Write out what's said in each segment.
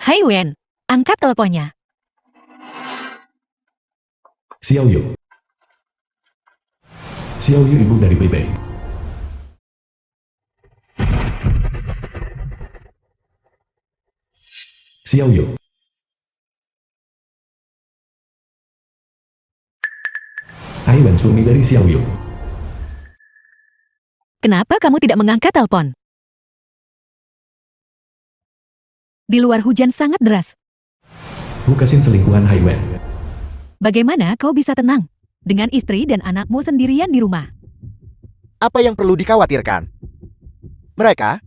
Hai Wen, angkat teleponnya. Xiaoyu. Xiaoyu ibu dari Beibei. Xiaoyu. Hai Wen, suami dari Xiaoyu. Kenapa kamu tidak mengangkat telepon? Di luar hujan sangat deras. Bukasin selingkuhan Hai Wen. Bagaimana kau bisa tenang dengan istri dan anakmu sendirian di rumah? Apa yang perlu dikhawatirkan? Mereka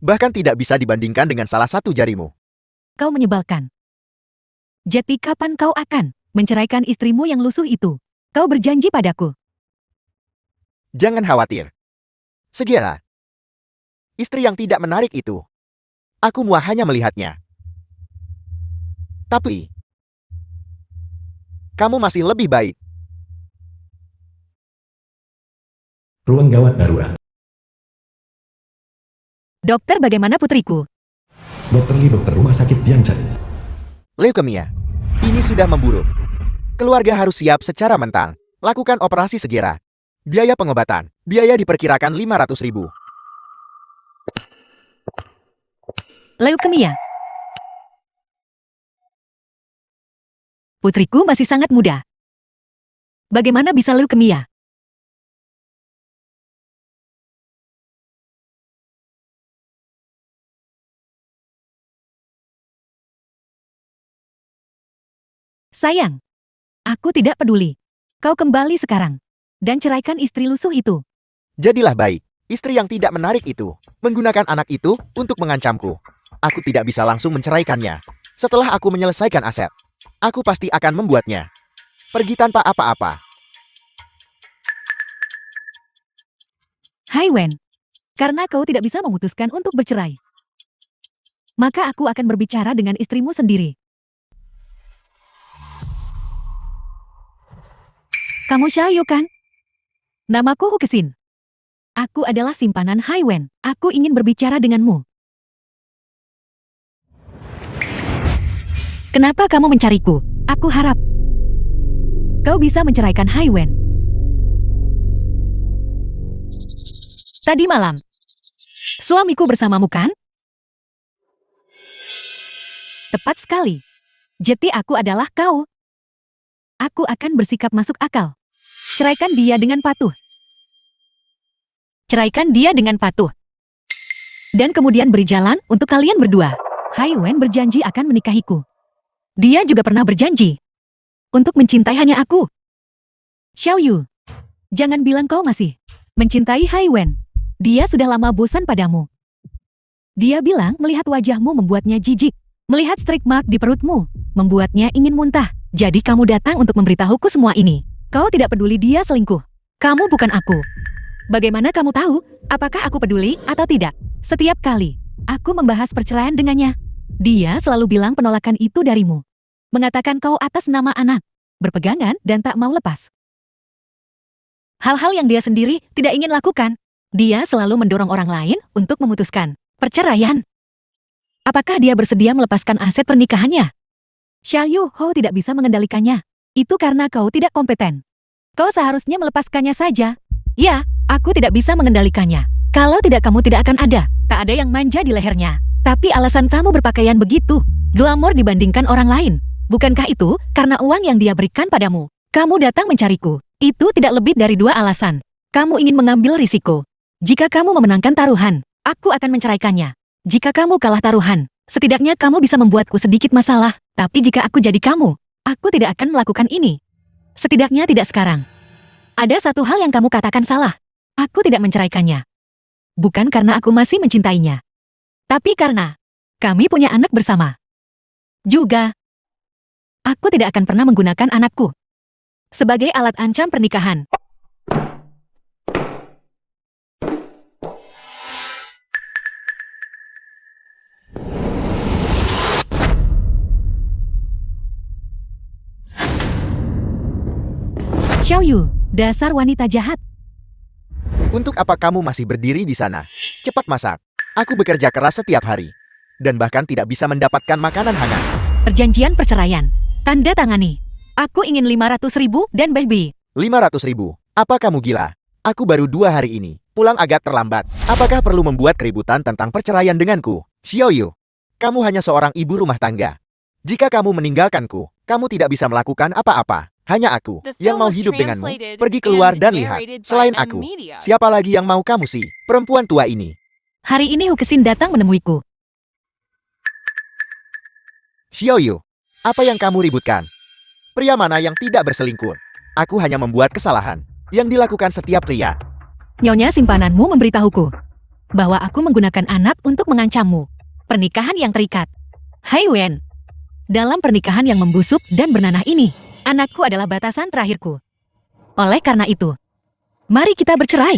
bahkan tidak bisa dibandingkan dengan salah satu jarimu. Kau menyebalkan. Jadi kapan kau akan menceraikan istrimu yang lusuh itu? Kau berjanji padaku. Jangan khawatir. Segera. Istri yang tidak menarik itu. Aku muah hanya melihatnya. Tapi kamu masih lebih baik. Ruang gawat darurat. Dokter, bagaimana putriku? Dokter Li, dokter rumah sakit Jiangchen. Leukemia. Ini sudah memburuk. Keluarga harus siap secara mental. Lakukan operasi segera. Biaya pengobatan. Biaya diperkirakan 500.000. Leukemia. Putriku masih sangat muda. Bagaimana bisa leukemia? Sayang, aku tidak peduli. Kau kembali sekarang dan ceraikan istri lusuh itu. Jadilah baik. Istri yang tidak menarik itu menggunakan anak itu untuk mengancamku. Aku tidak bisa langsung menceraikannya. Setelah aku menyelesaikan aset, aku pasti akan membuatnya pergi tanpa apa-apa. Hai Wen, karena kau tidak bisa memutuskan untuk bercerai, maka aku akan berbicara dengan istrimu sendiri. Kamu Xiaoyu kan? Namaku Hu Kexin. Aku adalah simpanan Hai Wen. Aku ingin berbicara denganmu. Kenapa kamu mencariku? Aku harap kau bisa menceraikan Hai Wen. Tadi malam, suamiku bersamamu kan? Tepat sekali. Jadi aku adalah kau. Aku akan bersikap masuk akal. Ceraikan dia dengan patuh. Ceraikan dia dengan patuh. Dan kemudian beri jalan untuk kalian berdua. Hai Wen berjanji akan menikahiku. Dia juga pernah berjanji untuk mencintai hanya aku. Xiaoyu, jangan bilang kau masih mencintai Hai Wen. Dia sudah lama bosan padamu. Dia bilang melihat wajahmu membuatnya jijik. Melihat streak mark di perutmu membuatnya ingin muntah. Jadi kamu datang untuk memberitahuku semua ini. Kau tidak peduli dia selingkuh. Kamu bukan aku. Bagaimana kamu tahu apakah aku peduli atau tidak? Setiap kali aku membahas perceraian dengannya, dia selalu bilang penolakan itu darimu. Mengatakan kau atas nama anak, berpegangan dan tak mau lepas. Hal-hal yang dia sendiri tidak ingin lakukan. Dia selalu mendorong orang lain untuk memutuskan perceraian. Apakah dia bersedia melepaskan aset pernikahannya? Xiaoyu Ho tidak bisa mengendalikannya. Itu karena kau tidak kompeten. Kau seharusnya melepaskannya saja. Ya, aku tidak bisa mengendalikannya. Kalau tidak, kamu tidak akan ada. Tak ada yang manja di lehernya. Tapi alasan kamu berpakaian begitu, glamor dibandingkan orang lain. Bukankah itu karena uang yang dia berikan padamu? Kamu datang mencariku. Itu tidak lebih dari 2 alasan. Kamu ingin mengambil risiko. Jika kamu memenangkan taruhan, aku akan menceraikannya. Jika kamu kalah taruhan, setidaknya kamu bisa membuatku sedikit masalah. Tapi jika aku jadi kamu, aku tidak akan melakukan ini. Setidaknya tidak sekarang. Ada satu hal yang kamu katakan salah. Aku tidak menceraikannya. Bukan karena aku masih mencintainya. Tapi karena kami punya anak bersama. Juga, aku tidak akan pernah menggunakan anakku sebagai alat ancam pernikahan. Xiaoyu, dasar wanita jahat. Untuk apa kamu masih berdiri di sana? Cepat masak. Aku bekerja keras setiap hari. dan bahkan tidak bisa mendapatkan makanan hangat. Perjanjian perceraian. Tanda tangani. Aku ingin 500.000 dan baby. 500.000. Apa kamu gila? Aku baru 2 hari ini. Pulang agak terlambat. Apakah perlu membuat keributan tentang perceraian denganku? Xiaoyu, kamu hanya seorang ibu rumah tangga. Jika kamu meninggalkanku, kamu tidak bisa melakukan apa-apa. Hanya aku yang mau hidup denganmu. Pergi keluar dan lihat. Selain aku, siapa lagi yang mau kamu sih? Perempuan tua ini. Hari ini Hukesin datang menemuiku. Xiaoyu, apa yang kamu ributkan? Pria mana yang tidak berselingkuh? Aku hanya membuat kesalahan yang dilakukan setiap pria. Nyonya simpananmu memberitahuku bahwa aku menggunakan anak untuk mengancammu. Pernikahan yang terikat. Hai Wen, dalam pernikahan yang membusuk dan bernanah ini, anakku adalah batasan terakhirku. Oleh karena itu, mari kita bercerai.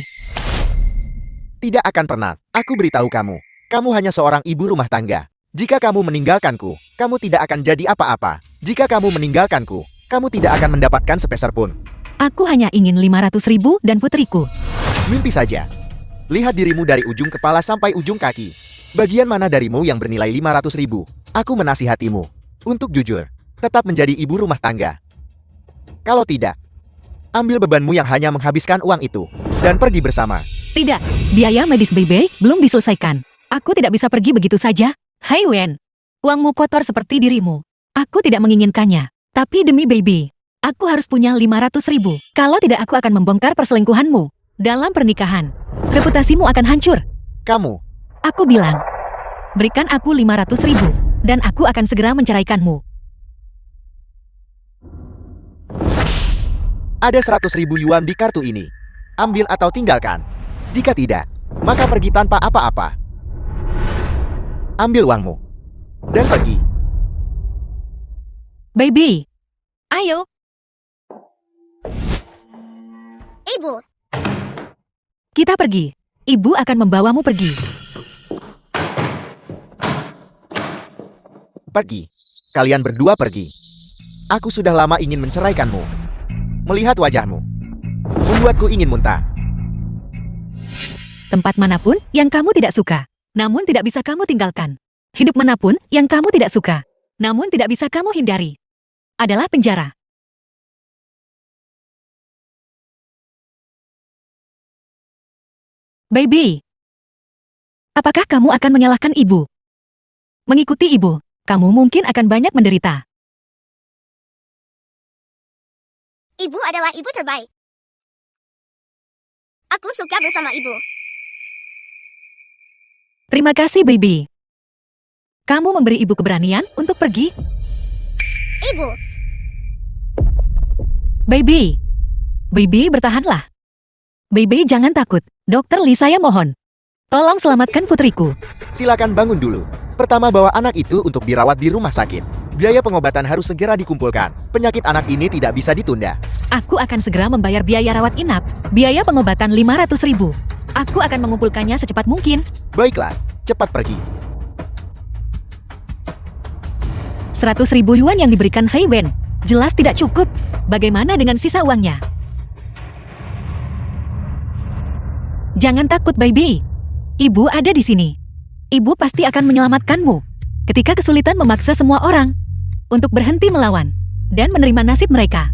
Tidak akan pernah. Aku beritahu kamu. Kamu hanya seorang ibu rumah tangga. Jika kamu meninggalkanku, kamu tidak akan jadi apa-apa. Jika kamu meninggalkanku, kamu tidak akan mendapatkan sepeser pun. Aku hanya ingin 500.000 dan putriku. Mimpi saja. Lihat dirimu dari ujung kepala sampai ujung kaki. Bagian mana darimu yang bernilai 500.000? Aku menasihatimu untuk jujur, tetap menjadi ibu rumah tangga. Kalau tidak, ambil bebanmu yang hanya menghabiskan uang itu, dan pergi bersama. Tidak, biaya medis baby belum diselesaikan. Aku tidak bisa pergi begitu saja. Hai Wen, uangmu kotor seperti dirimu. Aku tidak menginginkannya, tapi demi baby, aku harus punya 500.000. Kalau tidak aku akan membongkar perselingkuhanmu. Dalam pernikahan, reputasimu akan hancur. Kamu, Aku bilang, berikan aku 500.000, dan aku akan segera menceraikanmu. ada 100.000 yuan di kartu ini. Ambil atau tinggalkan. Jika tidak, maka pergi tanpa apa-apa. Ambil uangmu. Dan pergi. Baby, ayo. Ibu, Kita pergi. Ibu akan membawamu pergi. Pergi. Kalian berdua pergi. Aku sudah lama ingin menceraikanmu. Melihat wajahmu membuatku ingin muntah. Tempat manapun yang kamu tidak suka, namun tidak bisa kamu tinggalkan. Hidup manapun yang kamu tidak suka, namun tidak bisa kamu hindari, adalah penjara. Baby, apakah kamu akan menyalahkan ibu? Mengikuti ibu, kamu mungkin akan banyak menderita. ibu adalah ibu terbaik. Aku suka bersama ibu. Terima kasih, baby. Kamu memberi ibu keberanian untuk pergi. Ibu, Baby, baby bertahanlah. Baby jangan takut. Dokter Lee, saya mohon. Tolong selamatkan putriku. Silakan bangun dulu. Pertama bawa anak itu untuk dirawat di rumah sakit. Biaya pengobatan harus segera dikumpulkan. Penyakit anak ini tidak bisa ditunda. Aku akan segera membayar biaya rawat inap. Biaya pengobatan 500.000. Aku akan mengumpulkannya secepat mungkin. Baiklah, cepat pergi. 100.000 yuan yang diberikan Hei Wen jelas tidak cukup. Bagaimana dengan sisa uangnya? Jangan takut, baby. Ibu ada di sini. Ibu pasti akan menyelamatkanmu ketika kesulitan memaksa semua orang untuk berhenti melawan dan menerima nasib mereka.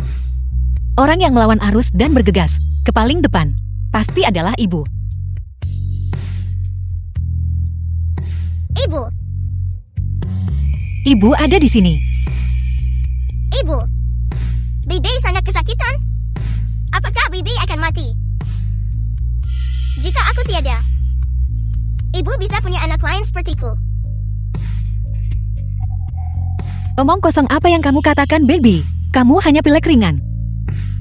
Orang yang melawan arus dan bergegas ke paling depan pasti adalah ibu. ibu, Ibu ada di sini. ibu. Bibi sangat kesakitan. Apakah Bibi akan mati? Jika aku tiada, ibu bisa punya anak lain sepertiku. Omong kosong apa yang kamu katakan, baby? Kamu hanya pilek ringan.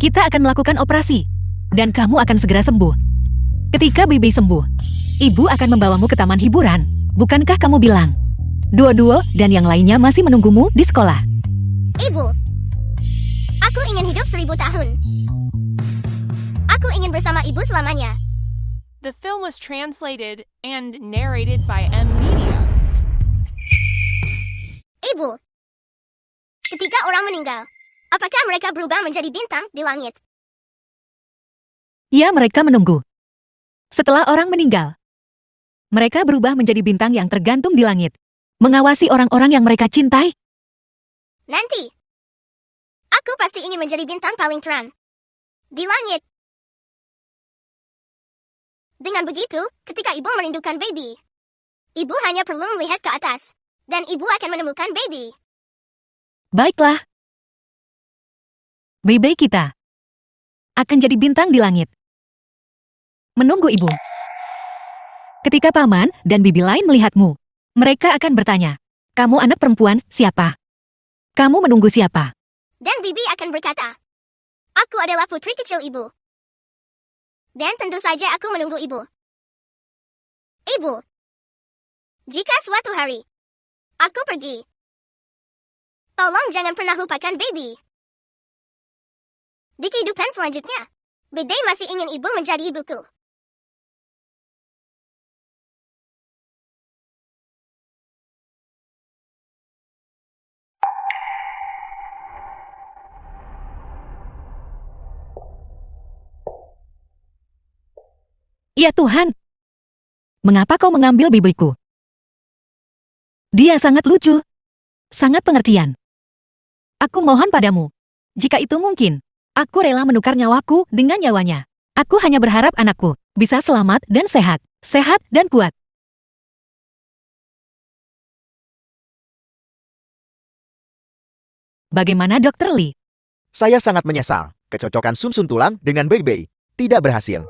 Kita akan melakukan operasi, dan kamu akan segera sembuh. Ketika baby sembuh, ibu akan membawamu ke taman hiburan. Bukankah kamu bilang? Duo-duo dan yang lainnya masih menunggumu di sekolah. Ibu, aku ingin hidup 1000 tahun. Aku ingin bersama ibu selamanya. The film was translated and narrated by M Media. Ibu, ketika orang meninggal, apakah mereka berubah menjadi bintang di langit? Ya, mereka menunggu. Setelah orang meninggal, mereka berubah menjadi bintang yang tergantung di langit. Mengawasi orang-orang yang mereka cintai? Nanti. Aku pasti ingin menjadi bintang paling terang di langit. Dengan begitu, ketika ibu merindukan baby, ibu hanya perlu melihat ke atas, dan ibu akan menemukan baby. Baiklah. Baby kita akan jadi bintang di langit. Menunggu ibu. Ketika paman dan bibi lain melihatmu, mereka akan bertanya, kamu anak perempuan siapa? Kamu menunggu siapa? Dan bibi akan berkata, aku adalah putri kecil ibu. Dan tentu saja aku menunggu ibu. Ibu, jika suatu hari aku pergi, tolong jangan pernah lupakan baby. Di kehidupan selanjutnya, baby masih ingin ibu menjadi ibuku. Ya Tuhan, mengapa kau mengambil bibiku? Dia sangat lucu, sangat pengertian. Aku mohon padamu, jika itu mungkin, aku rela menukar nyawaku dengan nyawanya. Aku hanya berharap anakku bisa selamat dan sehat, sehat dan kuat. Bagaimana Dr. Lee? Saya sangat menyesal. Kecocokan sumsum tulang dengan baby tidak berhasil.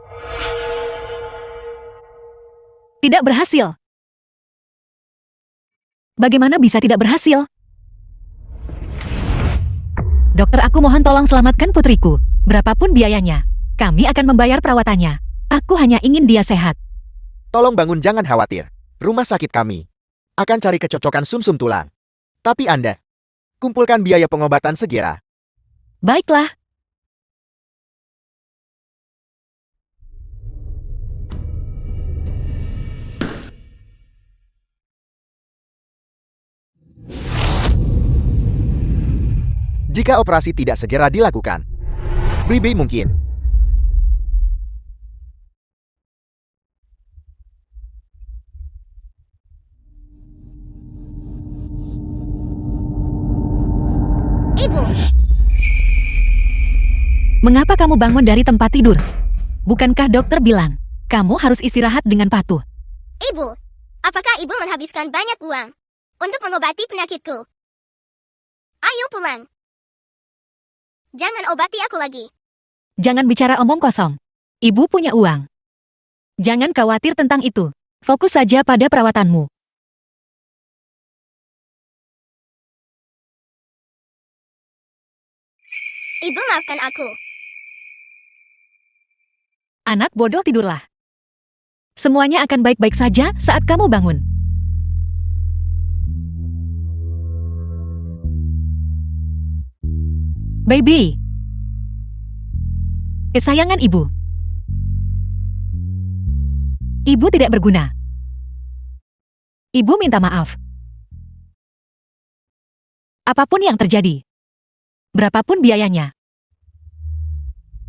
Tidak berhasil. Bagaimana bisa tidak berhasil? Dokter, aku mohon tolong selamatkan putriku. Berapapun biayanya, kami akan membayar perawatannya. Aku hanya ingin dia sehat. Tolong bangun, jangan khawatir. Rumah sakit kami akan cari kecocokan sumsum tulang. Tapi Anda, kumpulkan biaya pengobatan segera. Baiklah. Jika operasi tidak segera dilakukan, baby mungkin Ibu, Mengapa kamu bangun dari tempat tidur? Bukankah dokter bilang, kamu harus istirahat dengan patuh? ibu, apakah ibu menghabiskan banyak uang untuk mengobati penyakitku? Ayo pulang. Jangan obati aku lagi. Jangan bicara omong kosong. Ibu punya uang. Jangan khawatir tentang itu. Fokus saja pada perawatanmu. Ibu maafkan aku. Anak bodoh, tidurlah. Semuanya akan baik-baik saja saat kamu bangun. Baby. Kesayangan ibu. Ibu tidak berguna. Ibu minta maaf. Apapun yang terjadi, berapapun biayanya,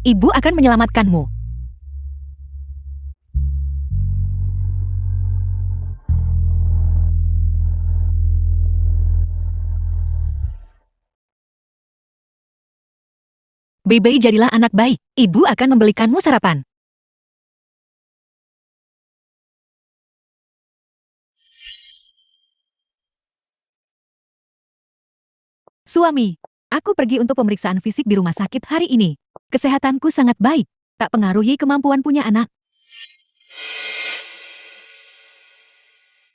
ibu akan menyelamatkanmu. Baby, jadilah anak baik. Ibu akan membelikanmu sarapan. Suami, aku pergi untuk pemeriksaan fisik di rumah sakit hari ini. Kesehatanku sangat baik, tak pengaruhi kemampuan punya anak.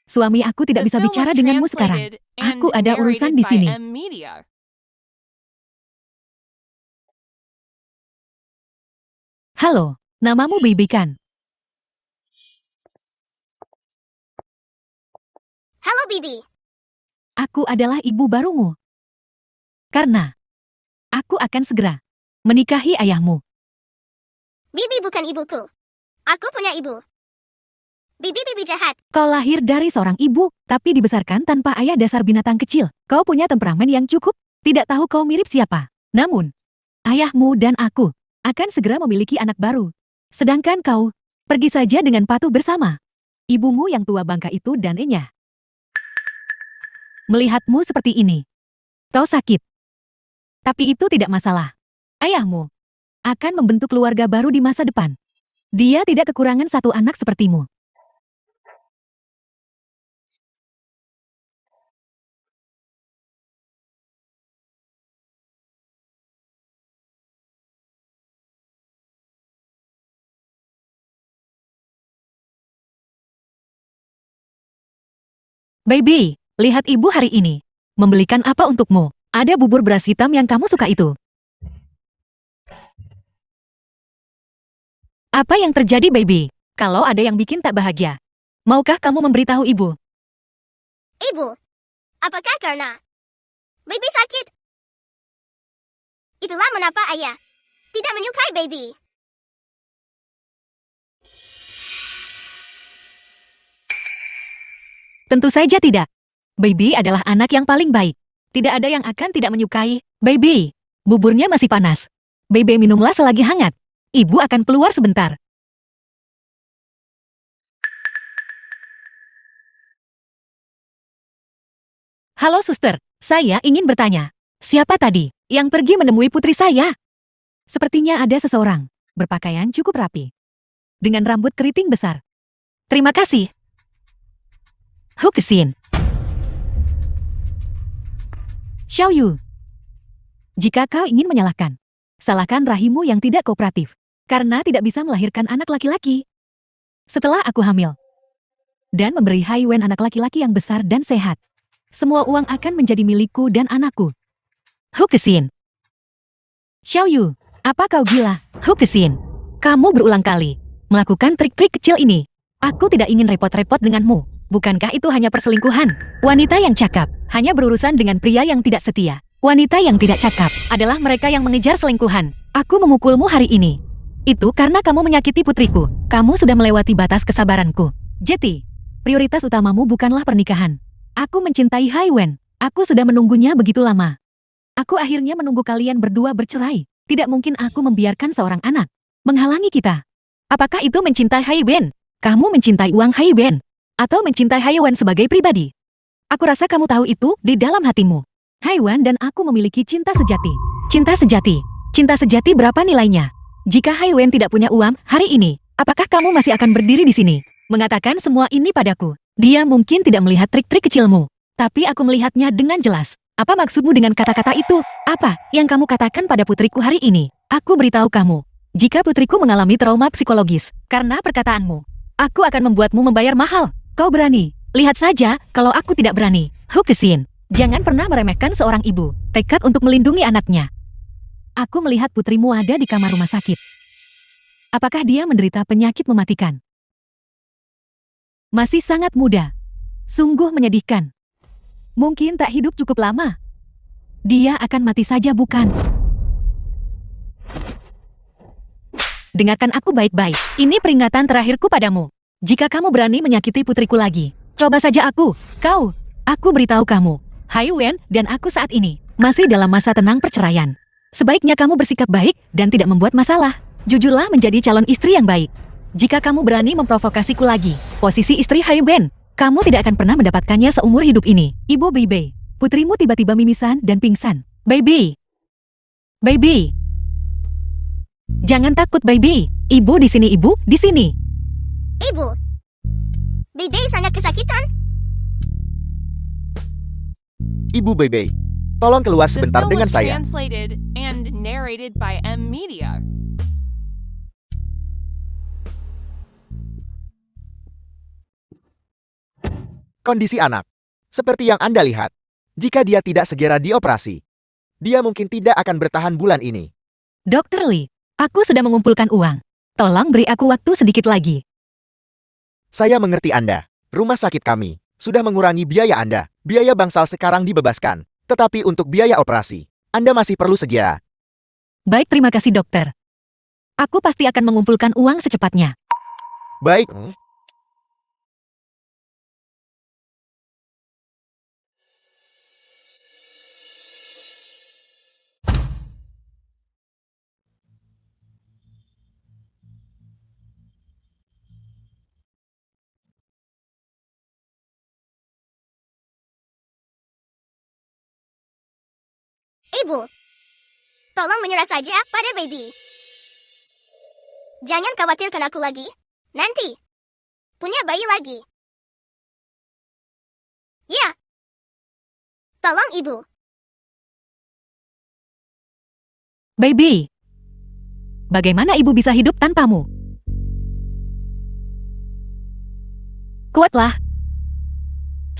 Suami, aku tidak The bisa film bicara was denganmu sekarang. translated and Aku ada urusan narrated di by sini. M Media. Halo, namamu Baby kan? Halo Bibi. Aku adalah ibu barumu. Karena aku akan segera menikahi ayahmu. Bibi bukan ibuku. Aku punya ibu. Bibi jahat. Kau lahir dari seorang ibu, tapi dibesarkan tanpa ayah, dasar binatang kecil. Kau punya temperamen yang cukup, tidak tahu kau mirip siapa. Namun, ayahmu dan aku akan segera memiliki anak baru. Sedangkan kau, pergi saja dengan patuh bersama ibumu yang tua bangka itu dan Enya. melihatmu seperti ini. Kau sakit. Tapi itu tidak masalah. Ayahmu akan membentuk keluarga baru di masa depan. Dia tidak kekurangan satu anak sepertimu. Baby, lihat ibu hari ini. Membelikan apa untukmu? Ada bubur beras hitam yang kamu suka itu. Apa yang terjadi, baby? Kalau ada yang bikin tak bahagia, maukah kamu memberitahu ibu? Ibu, apakah karena baby sakit? Itulah mengapa ayah tidak menyukai baby. Tentu saja tidak. Baby adalah anak yang paling baik. Tidak ada yang akan tidak menyukai. Baby, buburnya masih panas. Baby minumlah selagi hangat. Ibu akan keluar sebentar. Halo suster, saya ingin bertanya. Siapa tadi yang pergi menemui putri saya? Sepertinya ada seseorang, berpakaian cukup rapi, dengan rambut keriting besar. Terima kasih. Hukesin. Xiao Yu. Jika kau ingin menyalahkan, salahkan rahimu yang tidak kooperatif, karena tidak bisa melahirkan anak laki-laki. Setelah aku hamil, dan memberi Hai Wen anak laki-laki yang besar dan sehat, semua uang akan menjadi milikku dan anakku. Hukesin. Xiao Yu, apa kau gila? Hukesin. Kamu berulang kali melakukan trik-trik kecil ini. Aku tidak ingin repot-repot denganmu. Bukankah itu hanya perselingkuhan? Wanita yang cakap hanya berurusan dengan pria yang tidak setia. Wanita yang tidak cakap adalah mereka yang mengejar selingkuhan. Aku memukulmu hari ini. Itu karena kamu menyakiti putriku. Kamu sudah melewati batas kesabaranku. Jetty, prioritas utamamu bukanlah pernikahan. Aku mencintai Hai Wen. Aku sudah menunggunya begitu lama. Aku akhirnya menunggu kalian berdua bercerai. Tidak mungkin aku membiarkan seorang anak menghalangi kita. Apakah itu mencintai Hai Wen? Kamu mencintai uang Hai Wen? Atau mencintai Hai Wen sebagai pribadi? Aku rasa kamu tahu itu di dalam hatimu. Hai Wen dan aku memiliki cinta sejati. Cinta sejati. Cinta sejati berapa nilainya? Jika Hai Wen tidak punya uang hari ini, apakah kamu masih akan berdiri di sini, mengatakan semua ini padaku? Dia mungkin tidak melihat trik-trik kecilmu, tapi aku melihatnya dengan jelas. Apa maksudmu dengan kata-kata itu? Apa yang kamu katakan pada putriku hari ini? Aku beritahu kamu, jika putriku mengalami trauma psikologis karena perkataanmu, aku akan membuatmu membayar mahal. Kau berani? Lihat saja kalau aku tidak berani. Hukesin, jangan pernah meremehkan seorang ibu. Tekad untuk melindungi anaknya. Aku melihat putrimu ada di kamar rumah sakit. Apakah dia menderita penyakit mematikan? Masih sangat muda. Sungguh menyedihkan. Mungkin tak hidup cukup lama. Dia akan mati saja, bukan? Dengarkan aku baik-baik. Ini peringatan terakhirku padamu. Jika kamu berani menyakiti putriku lagi, coba saja aku. Aku beritahu kamu, Hai Wen dan aku saat ini masih dalam masa tenang perceraian. Sebaiknya kamu bersikap baik dan tidak membuat masalah. Jujurlah menjadi calon istri yang baik. Jika kamu berani memprovokasiku lagi, posisi istri Hai Wen, kamu tidak akan pernah mendapatkannya seumur hidup ini. Ibu Baby, putrimu tiba-tiba mimisan dan pingsan. Baby. Jangan takut, Baby. Ibu di sini, ibu di sini. Ibu, baby sangat kesakitan. Ibu Bebe, tolong keluar The sebentar film dengan was saya. translated and narrated by M Media. Kondisi anak. Seperti yang Anda lihat, jika dia tidak segera dioperasi, dia mungkin tidak akan bertahan bulan ini. Dr. Lee, aku sudah mengumpulkan uang. Tolong beri aku waktu sedikit lagi. Saya mengerti Anda. Rumah sakit kami sudah mengurangi biaya Anda. Biaya bangsal sekarang dibebaskan. Tetapi untuk biaya operasi, Anda masih perlu segera. Baik, terima kasih dokter. Aku pasti akan mengumpulkan uang secepatnya. Baik. Ibu, tolong menyerah saja pada baby. Jangan khawatirkan aku lagi. Nanti, punya bayi lagi. Ya. Tolong ibu. Baby, bagaimana ibu bisa hidup tanpamu? Kuatlah.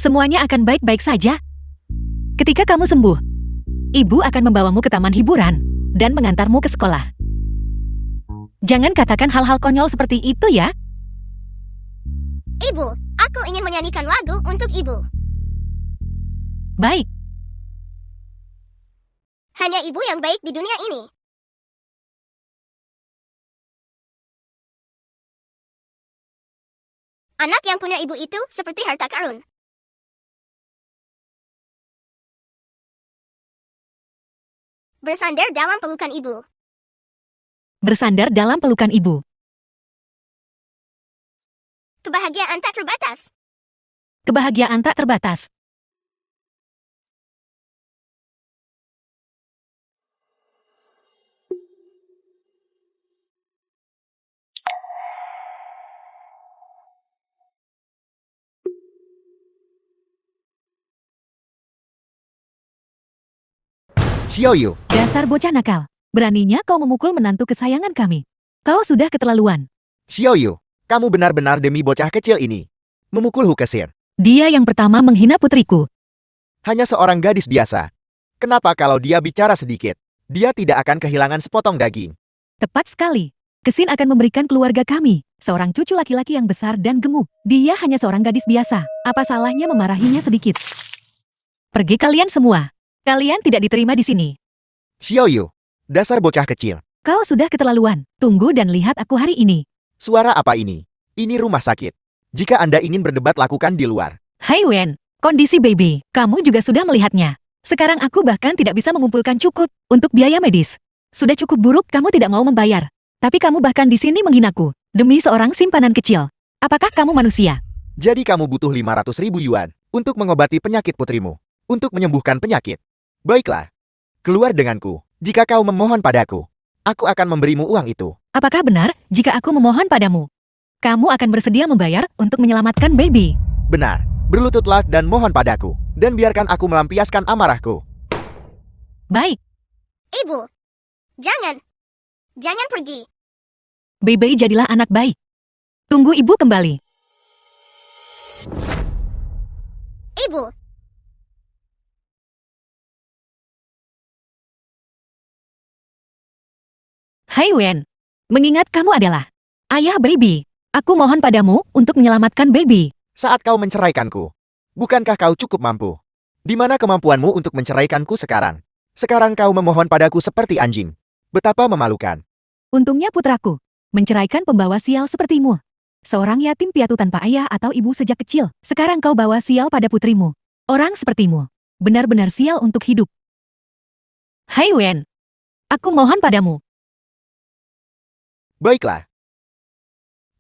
Semuanya akan baik-baik saja. Ketika kamu sembuh, ibu akan membawamu ke taman hiburan dan mengantarmu ke sekolah. Jangan katakan hal-hal konyol seperti itu ya. Ibu, aku ingin menyanyikan lagu untuk ibu. Baik, Hanya ibu yang baik di dunia ini. Anak yang punya ibu itu seperti harta karun. Bersandar dalam pelukan ibu. bersandar dalam pelukan ibu. Kebahagiaan tak terbatas. Kebahagiaan tak terbatas. Xiaoyu, Dasar bocah nakal. Beraninya kau memukul menantu kesayangan kami. Kau sudah keterlaluan. Xiaoyu, kamu benar-benar demi bocah kecil ini. Memukul Hukesir. Dia yang pertama menghina putriku. Hanya seorang gadis biasa. Kenapa kalau dia bicara sedikit, dia tidak akan kehilangan sepotong daging? Tepat sekali. Kesin akan memberikan keluarga kami seorang cucu laki-laki yang besar dan gemuk. Dia hanya seorang gadis biasa. Apa salahnya memarahinya sedikit? Pergi kalian semua. Kalian tidak diterima di sini. Xiaoyu, dasar bocah kecil. Kau sudah keterlaluan. Tunggu dan lihat aku hari ini. Suara apa ini? Ini rumah sakit. Jika Anda ingin berdebat, lakukan di luar. Hai Wen, kondisi baby. Kamu juga sudah melihatnya. Sekarang aku bahkan tidak bisa mengumpulkan cukup untuk biaya medis. Sudah cukup buruk kamu tidak mau membayar. Tapi kamu bahkan di sini menghinaku. Demi seorang simpanan kecil. Apakah kamu manusia? Jadi kamu butuh 500.000 yuan untuk mengobati penyakit putrimu. Untuk menyembuhkan penyakit. Baiklah. Keluar denganku. Jika kau memohon padaku, aku akan memberimu uang itu. Apakah benar jika aku memohon padamu? Kamu akan bersedia membayar untuk menyelamatkan baby? Benar. Berlututlah dan mohon padaku. Dan biarkan aku melampiaskan amarahku. Baik, Ibu, jangan. Jangan pergi. baby jadilah anak baik. Tunggu ibu kembali. Ibu, Hai Wen, mengingat kamu adalah ayah baby. Aku mohon padamu untuk menyelamatkan baby. Saat kau menceraikanku, bukankah kau cukup mampu? Di mana kemampuanmu untuk menceraikanku sekarang? Sekarang kau memohon padaku seperti anjing. Betapa memalukan. Untungnya putraku, menceraikan pembawa sial sepertimu. Seorang yatim piatu tanpa ayah atau ibu sejak kecil. Sekarang kau bawa sial pada putrimu. Orang sepertimu, benar-benar sial untuk hidup. Hai Wen, aku mohon padamu. Baiklah.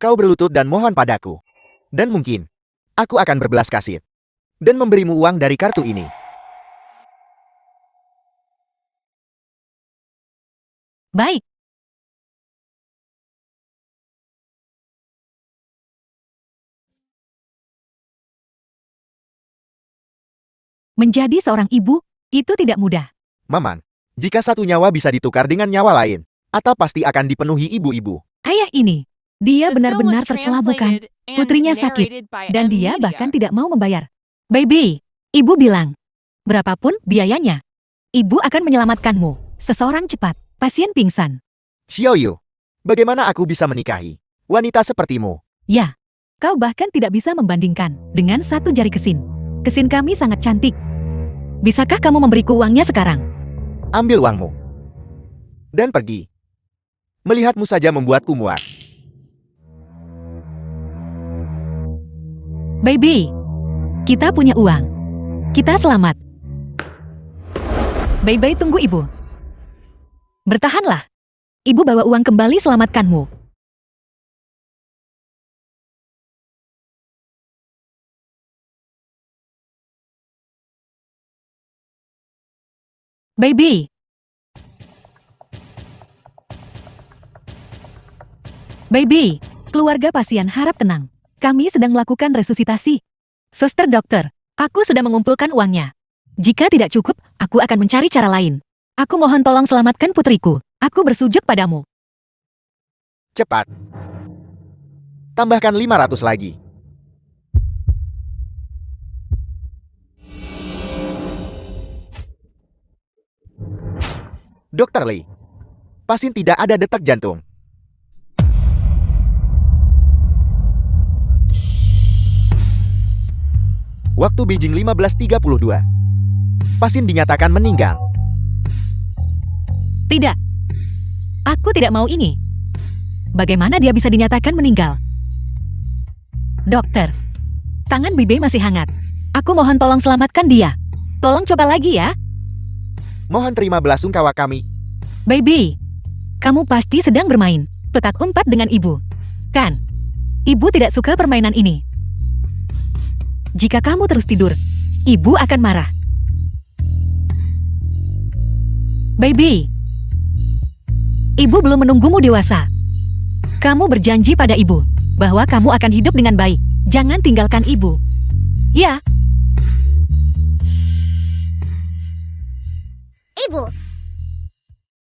Kau berlutut dan mohon padaku. Dan mungkin, aku akan berbelas kasih. Dan memberimu uang dari kartu ini. Baik. Menjadi seorang ibu, itu tidak mudah. Maman, jika satu nyawa bisa ditukar dengan nyawa lain, atau pasti akan dipenuhi ibu-ibu. Ayah ini, dia The film benar-benar was tercela bukan? translated and Putrinya sakit, narrated by dan M. dia Media. bahkan tidak mau membayar. Baby, ibu bilang, berapapun biayanya, ibu akan menyelamatkanmu. Seseorang cepat, pasien pingsan. Xiaoyu, bagaimana aku bisa menikahi wanita sepertimu? Ya, kau bahkan tidak bisa membandingkan dengan satu jari kesin. Kesin kami sangat cantik. Bisakah kamu memberiku uangnya sekarang? Ambil uangmu. Dan pergi. Melihatmu saja membuatku muak. Baby, kita punya uang. Kita selamat. Baby tunggu ibu. Bertahanlah. Ibu bawa uang kembali selamatkanmu. Baby. Baby, keluarga pasien harap tenang. Kami sedang melakukan resusitasi. Suster dokter, aku sudah mengumpulkan uangnya. Jika tidak cukup, aku akan mencari cara lain. Aku mohon tolong selamatkan putriku. Aku bersujud padamu. Cepat. Tambahkan 500 lagi. Dokter Lee, pasien tidak ada detak jantung. Waktu Beijing 15.32. Pasien dinyatakan meninggal. Tidak. Aku tidak mau ini. Bagaimana dia bisa dinyatakan meninggal? Dokter, tangan Bibi masih hangat. Aku mohon tolong selamatkan dia. Tolong coba lagi ya. Mohon terima belasungkawa kami. Baby, kamu pasti sedang bermain petak umpet dengan ibu. Kan? Ibu tidak suka permainan ini. Jika kamu terus tidur, ibu akan marah. Baby, ibu belum menunggumu dewasa. Kamu berjanji pada ibu bahwa kamu akan hidup dengan baik. Jangan tinggalkan ibu. Ya. Ibu.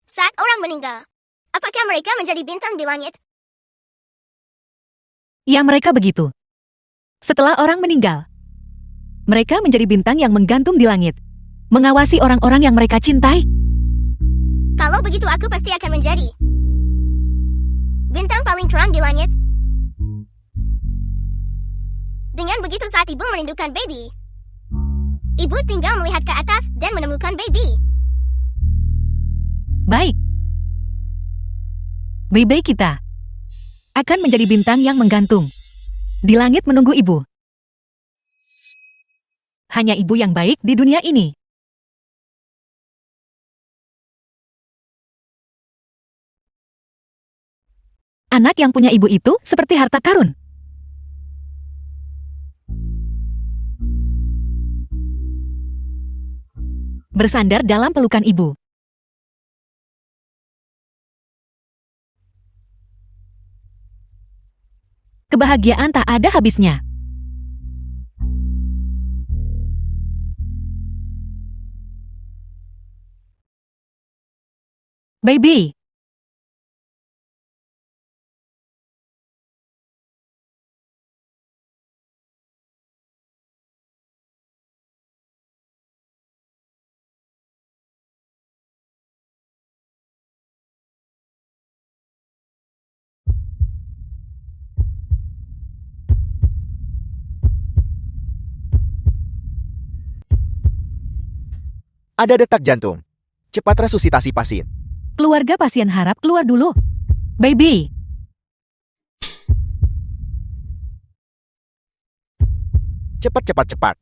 Saat orang meninggal, apakah mereka menjadi bintang di langit? Ya, mereka begitu. Setelah orang meninggal, mereka menjadi bintang yang menggantung di langit, mengawasi orang-orang yang mereka cintai. Kalau begitu aku pasti akan menjadi bintang paling terang di langit. Dengan begitu saat ibu merindukan baby, ibu tinggal melihat ke atas dan menemukan baby. Baik. Baby kita akan menjadi bintang yang menggantung di langit menunggu ibu. Hanya ibu yang baik di dunia ini. Anak yang punya ibu itu seperti harta karun. Bersandar dalam pelukan ibu. Kebahagiaan tak ada habisnya. Baby. Ada detak jantung. Cepat resusitasi pasien. Keluarga pasien harap keluar dulu. Baby. Cepat, cepat, cepat.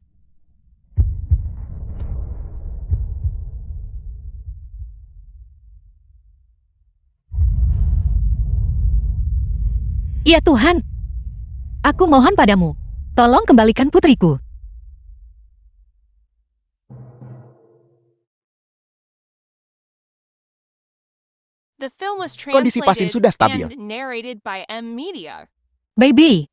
Ya Tuhan. Aku mohon padamu. Tolong kembalikan putriku. The film was Kondisi pasien translated sudah stabil. and narrated by M Media. Baby.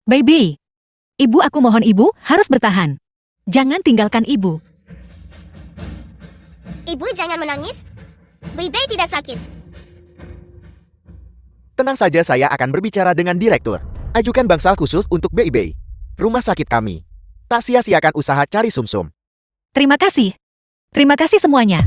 Baby. Ibu, aku mohon ibu harus bertahan. Jangan tinggalkan ibu. Ibu jangan menangis. Baby tidak sakit. Tenang saja, saya akan berbicara dengan direktur. Ajukan bangsal khusus untuk BIB. Rumah sakit kami. Tak sia-siakan usaha cari sumsum. Terima kasih. Terima kasih semuanya.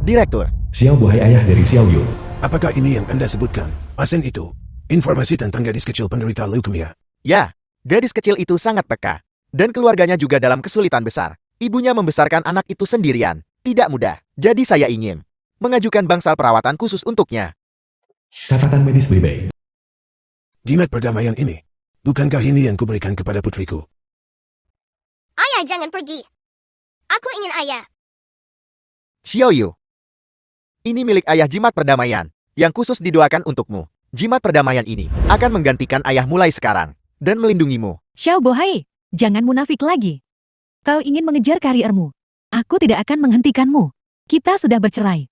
Direktur, Xiao Buhai ayah dari Xiao Yu. Apakah ini yang Anda sebutkan? Pasien itu. Informasi tentang gadis kecil penderita leukemia. ya, gadis kecil itu sangat peka. Dan keluarganya juga dalam kesulitan besar. Ibunya membesarkan anak itu sendirian. Tidak mudah. Jadi saya ingin mengajukan bangsal perawatan khusus untuknya. Catatan medis BB. Jimat perdamaian ini. Bukankah ini yang kuberikan kepada putriku? Ayah jangan pergi. Aku ingin ayah. Xiao Yu. Ini milik ayah jimat perdamaian, yang khusus didoakan untukmu. Jimat perdamaian ini akan menggantikan ayah mulai sekarang dan melindungimu. Xiao Bohai, jangan munafik lagi. Kau ingin mengejar kariermu. Aku tidak akan menghentikanmu. Kita sudah bercerai.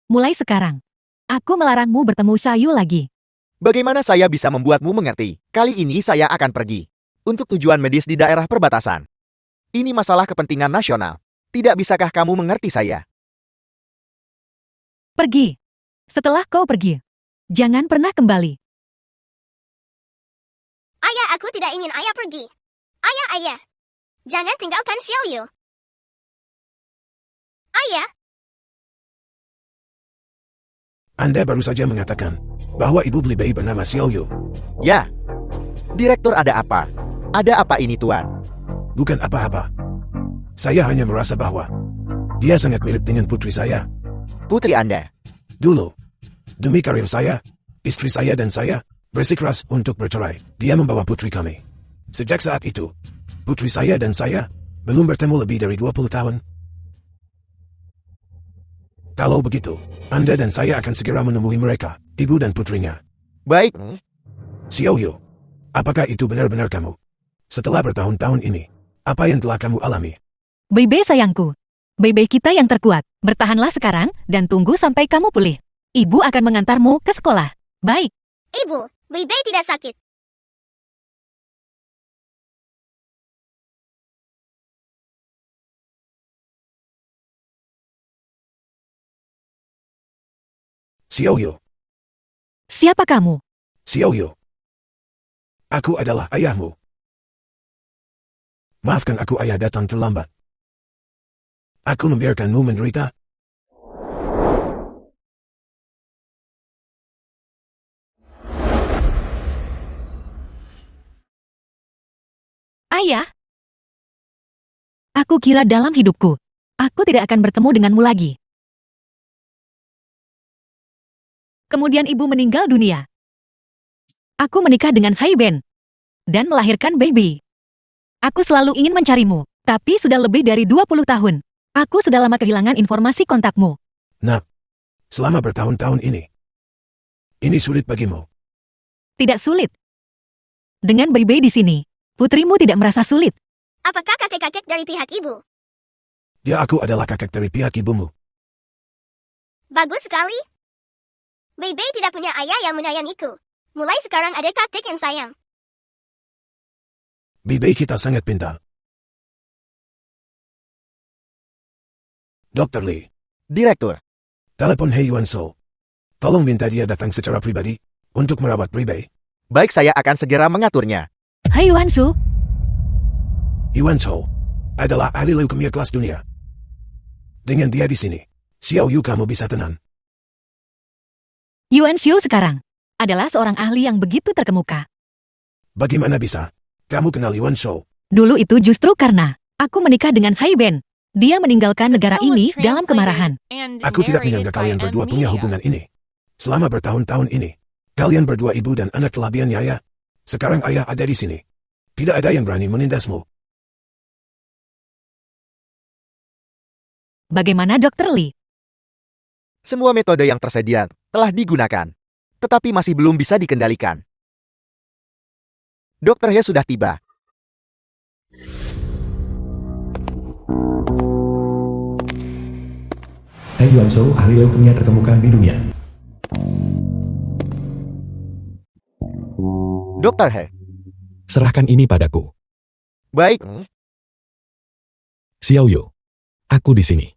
Mulai sekarang, aku melarangmu bertemu Xiaoyu lagi. Bagaimana saya bisa membuatmu mengerti? Kali ini saya akan pergi untuk tujuan medis di daerah perbatasan. Ini masalah kepentingan nasional. Tidak bisakah kamu mengerti saya? Pergi. Setelah kau pergi, jangan pernah kembali. Ayah, aku tidak ingin ayah pergi. Ayah. Jangan tinggalkan Xiaoyu. Ayah, Anda baru saja mengatakan bahwa ibu beli bayi bernama Xiaoyu. Ya. Direktur, ada apa? Ada apa ini, Tuan? Bukan apa-apa. Saya hanya merasa bahwa dia sangat mirip dengan putri saya. Putri Anda. Dulu, demi karir saya, istri saya dan saya bersikeras untuk bercerai. Dia membawa putri kami. Sejak saat itu, putri saya dan saya belum bertemu lebih dari 20 tahun. Kalau begitu, Anda dan saya akan segera menemui mereka, ibu dan putrinya. Baik. Xiaoyu, apakah itu benar-benar kamu? Setelah bertahun-tahun ini, apa yang telah kamu alami? Bebe sayangku. Bebe kita yang terkuat. Bertahanlah sekarang dan tunggu sampai kamu pulih. Ibu akan mengantarmu ke sekolah. Baik. Ibu, Bebe tidak sakit. Xiaoyu, Siapa kamu? Xiaoyu. Aku adalah ayahmu. Maafkan aku, ayah, datang terlambat. Aku membiarkanmu menderita. Ayah? Aku kira dalam hidupku, aku tidak akan bertemu denganmu lagi. Kemudian ibu meninggal dunia. Aku menikah dengan Hai Ben dan melahirkan baby. Aku selalu ingin mencarimu, tapi sudah lebih dari 20 tahun. Aku sudah lama kehilangan informasi kontakmu. Nak, selama bertahun-tahun ini sulit bagimu. Tidak sulit. Dengan baby di sini, putrimu tidak merasa sulit. Apakah kakek-kakek dari pihak ibu? Ya, aku adalah kakek dari pihak ibumu. Bagus sekali. Bebe tidak punya ayah yang menyayangiku. Mulai sekarang ada kakek yang sayang. Bibi kita sangat pintar. Dr. Lee, Direktur. telepon Hei Yuan So. Tolong minta dia datang secara pribadi untuk merawat Bibi. Baik, saya akan segera mengaturnya. Hai Wansu, Yuan So adalah ahli leukemia kelas dunia. Dengan dia di sini, Xiaoyu kamu bisa tenang. Yuan Xiu sekarang adalah seorang ahli yang begitu terkemuka. Bagaimana bisa kamu kenal Yuan So? Dulu itu justru karena aku menikah dengan Hai Ben. Dia meninggalkan negara Film was ini dalam kemarahan. translated and Aku tidak narrated menyangka by kalian berdua punya Media. hubungan ini. Selama bertahun-tahun ini, kalian berdua ibu dan anak kelabian ayah. Sekarang ayah ada di sini. Tidak ada yang berani menindasmu. Bagaimana Dr. Lee? Semua metode yang tersedia telah digunakan, tetapi masih belum bisa dikendalikan. Dokter He sudah tiba. Hai Yuan So, ahli leukemia terkemuka di dunia. Dokter He. Serahkan ini padaku. Baik. Xiaoyu. Aku di sini.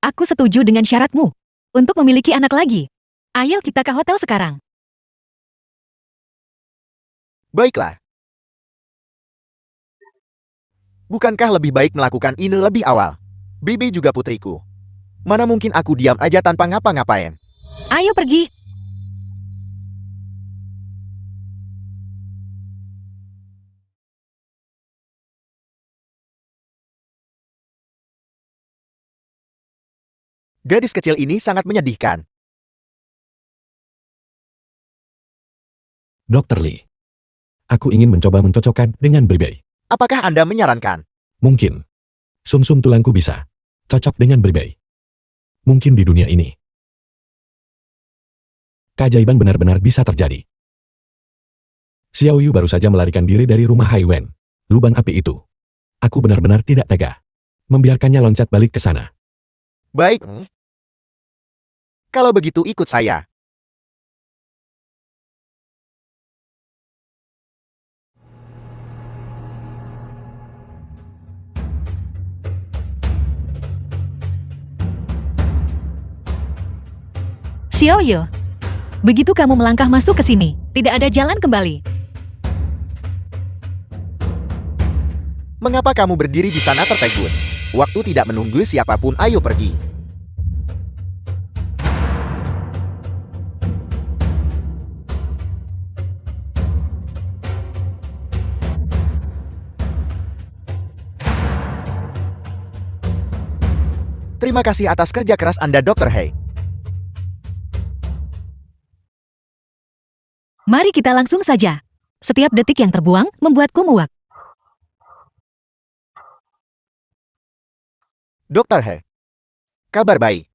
Aku setuju dengan syaratmu untuk memiliki anak lagi. Ayo kita ke hotel sekarang. Baiklah. Bukankah lebih baik melakukan ini lebih awal? Bibi juga putriku. Mana mungkin aku diam aja tanpa ngapa-ngapain? Ayo pergi. Gadis kecil ini sangat menyedihkan. Dr. Lee. Aku ingin mencoba mencocokkan dengan Berbei. Apakah Anda menyarankan? Mungkin. Sumsum tulangku bisa cocok dengan Berbei. Mungkin di dunia ini. Keajaiban benar-benar bisa terjadi. Xiao Yu baru saja melarikan diri dari rumah Hai Wen. Lubang api itu. Aku benar-benar tidak tega. Membiarkannya loncat balik ke sana. Baik. Kalau begitu ikut saya. Xiao Yu, begitu kamu melangkah masuk ke sini, tidak ada jalan kembali. Mengapa kamu berdiri di sana tertegun? Waktu tidak menunggu siapapun, ayo pergi. Terima kasih atas kerja keras Anda, Dr. He. Mari kita langsung saja. Setiap detik yang terbuang membuatku muak. Dr. He. Kabar baik.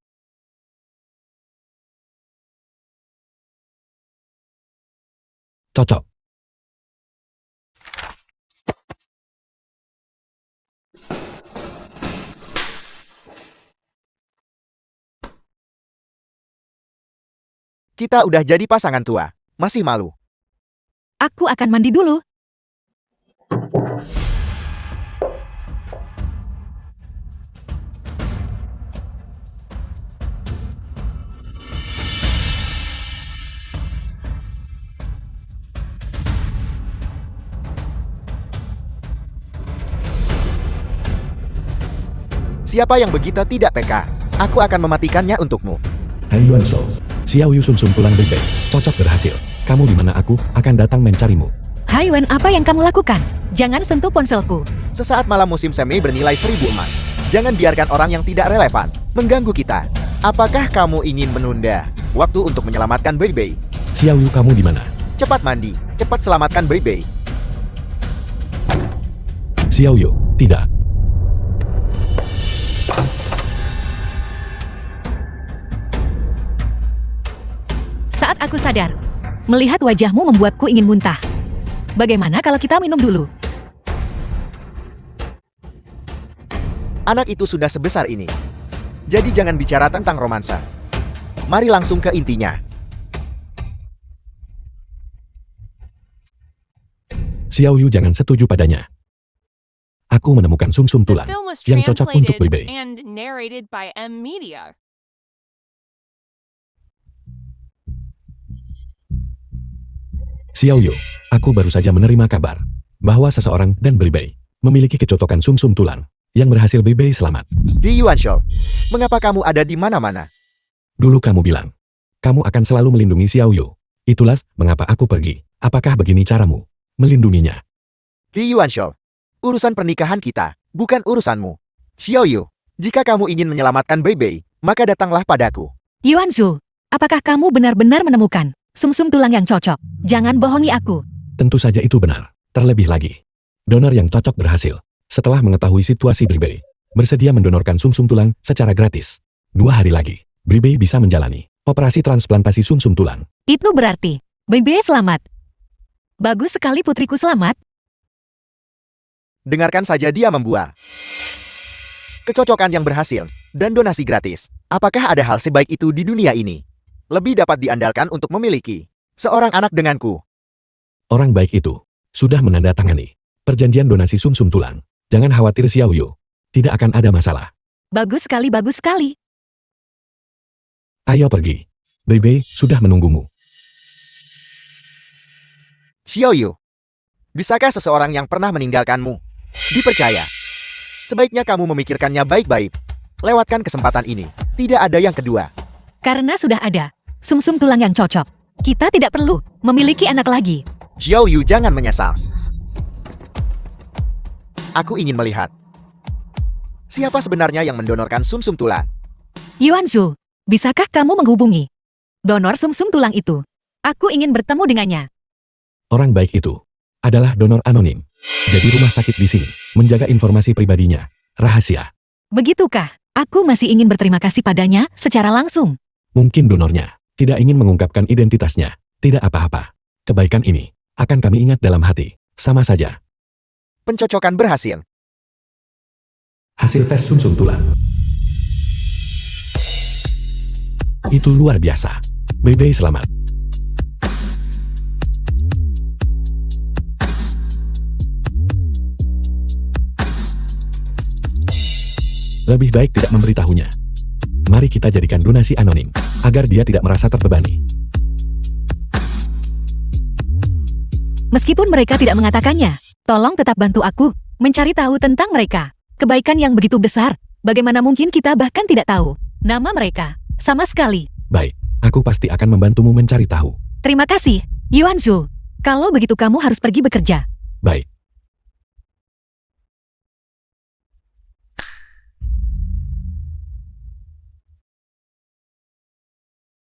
Cocok. Kita udah jadi pasangan tua. Masih malu. Aku akan mandi dulu. Siapa yang begitu tidak peka? Aku akan mematikannya untukmu. Hai Yuan Shou. Xiao Yu sumsum tulang Berbei. Cocok berhasil. Kamu di mana, aku akan datang mencarimu. Hai Wen, apa yang kamu lakukan? Jangan sentuh ponselku. Sesaat malam musim semi bernilai 1000 emas. Jangan biarkan orang yang tidak relevan mengganggu kita. Apakah kamu ingin menunda waktu untuk menyelamatkan Beibei? Xiao Yu, kamu di mana? Cepat mandi, cepat selamatkan Beibei. Xiao Yu, tidak. Saat aku sadar, melihat wajahmu membuatku ingin muntah. Bagaimana kalau kita minum dulu? Anak itu sudah sebesar ini. Jadi jangan bicara tentang romansa. Mari langsung ke intinya. Xiao Yu, jangan setuju padanya. Aku menemukan sumsum The tulang film was yang cocok untuk translated Beibei. and narrated by M Media. Xiao Yu, aku baru saja menerima kabar bahwa seseorang dan Beibei memiliki kecocokan sumsum tulang yang berhasil Beibei selamat. Di Yuan Shou, mengapa kamu ada di mana-mana? Dulu kamu bilang, kamu akan selalu melindungi Xiao Yu. Itulah mengapa aku pergi. Apakah begini caramu melindunginya? Di Yuan Shou, urusan pernikahan kita, bukan urusanmu. Xiao Yu, jika kamu ingin menyelamatkan Beibei, maka datanglah padaku. Yuan Zhu, apakah kamu benar-benar menemukan sumsum tulang yang cocok? Jangan bohongi aku. Tentu saja itu benar. Terlebih lagi, donor yang cocok berhasil. Setelah mengetahui situasi Beibei, bersedia mendonorkan sumsum tulang secara gratis. 2 hari lagi, Beibei bisa menjalani operasi transplantasi sumsum tulang. Itu berarti Beibei selamat. Bagus sekali putriku, selamat. Dengarkan saja dia membual. Kecocokan yang berhasil, dan donasi gratis. Apakah ada hal sebaik itu di dunia ini? Lebih dapat diandalkan untuk memiliki seorang anak denganku. Orang baik itu sudah menandatangani perjanjian donasi sumsum tulang. Jangan khawatir Xiao Yu, tidak akan ada masalah. Bagus sekali, bagus sekali. Ayo pergi. Beibei sudah menunggumu. Xiao Yu, bisakah seseorang yang pernah meninggalkanmu dipercaya? Sebaiknya kamu memikirkannya baik-baik. Lewatkan kesempatan ini. Tidak ada yang kedua. Karena sudah ada sumsum tulang yang cocok, kita tidak perlu memiliki anak lagi. Xiao Yu, jangan menyesal. Aku ingin melihat siapa sebenarnya yang mendonorkan sumsum tulang. Yuanzu, bisakah kamu menghubungi donor sumsum tulang itu? Aku ingin bertemu dengannya. Orang baik itu adalah donor anonim. Jadi rumah sakit di sini menjaga informasi pribadinya rahasia. Begitukah? Aku masih ingin berterima kasih padanya secara langsung. Mungkin donornya tidak ingin mengungkapkan identitasnya. Tidak apa-apa. Kebaikan ini akan kami ingat dalam hati. Sama saja. Pencocokan berhasil. Hasil tes sumsum tulang. Itu luar biasa. Bebe selamat. Lebih baik tidak memberitahunya. Mari kita jadikan donasi anonim, agar dia tidak merasa terbebani. Meskipun mereka tidak mengatakannya, tolong tetap bantu aku mencari tahu tentang mereka. Kebaikan yang begitu besar, bagaimana mungkin kita bahkan tidak tahu nama mereka sama sekali. Baik, aku pasti akan membantumu mencari tahu. Terima kasih, Yuanzu. Kalau begitu kamu harus pergi bekerja. Baik.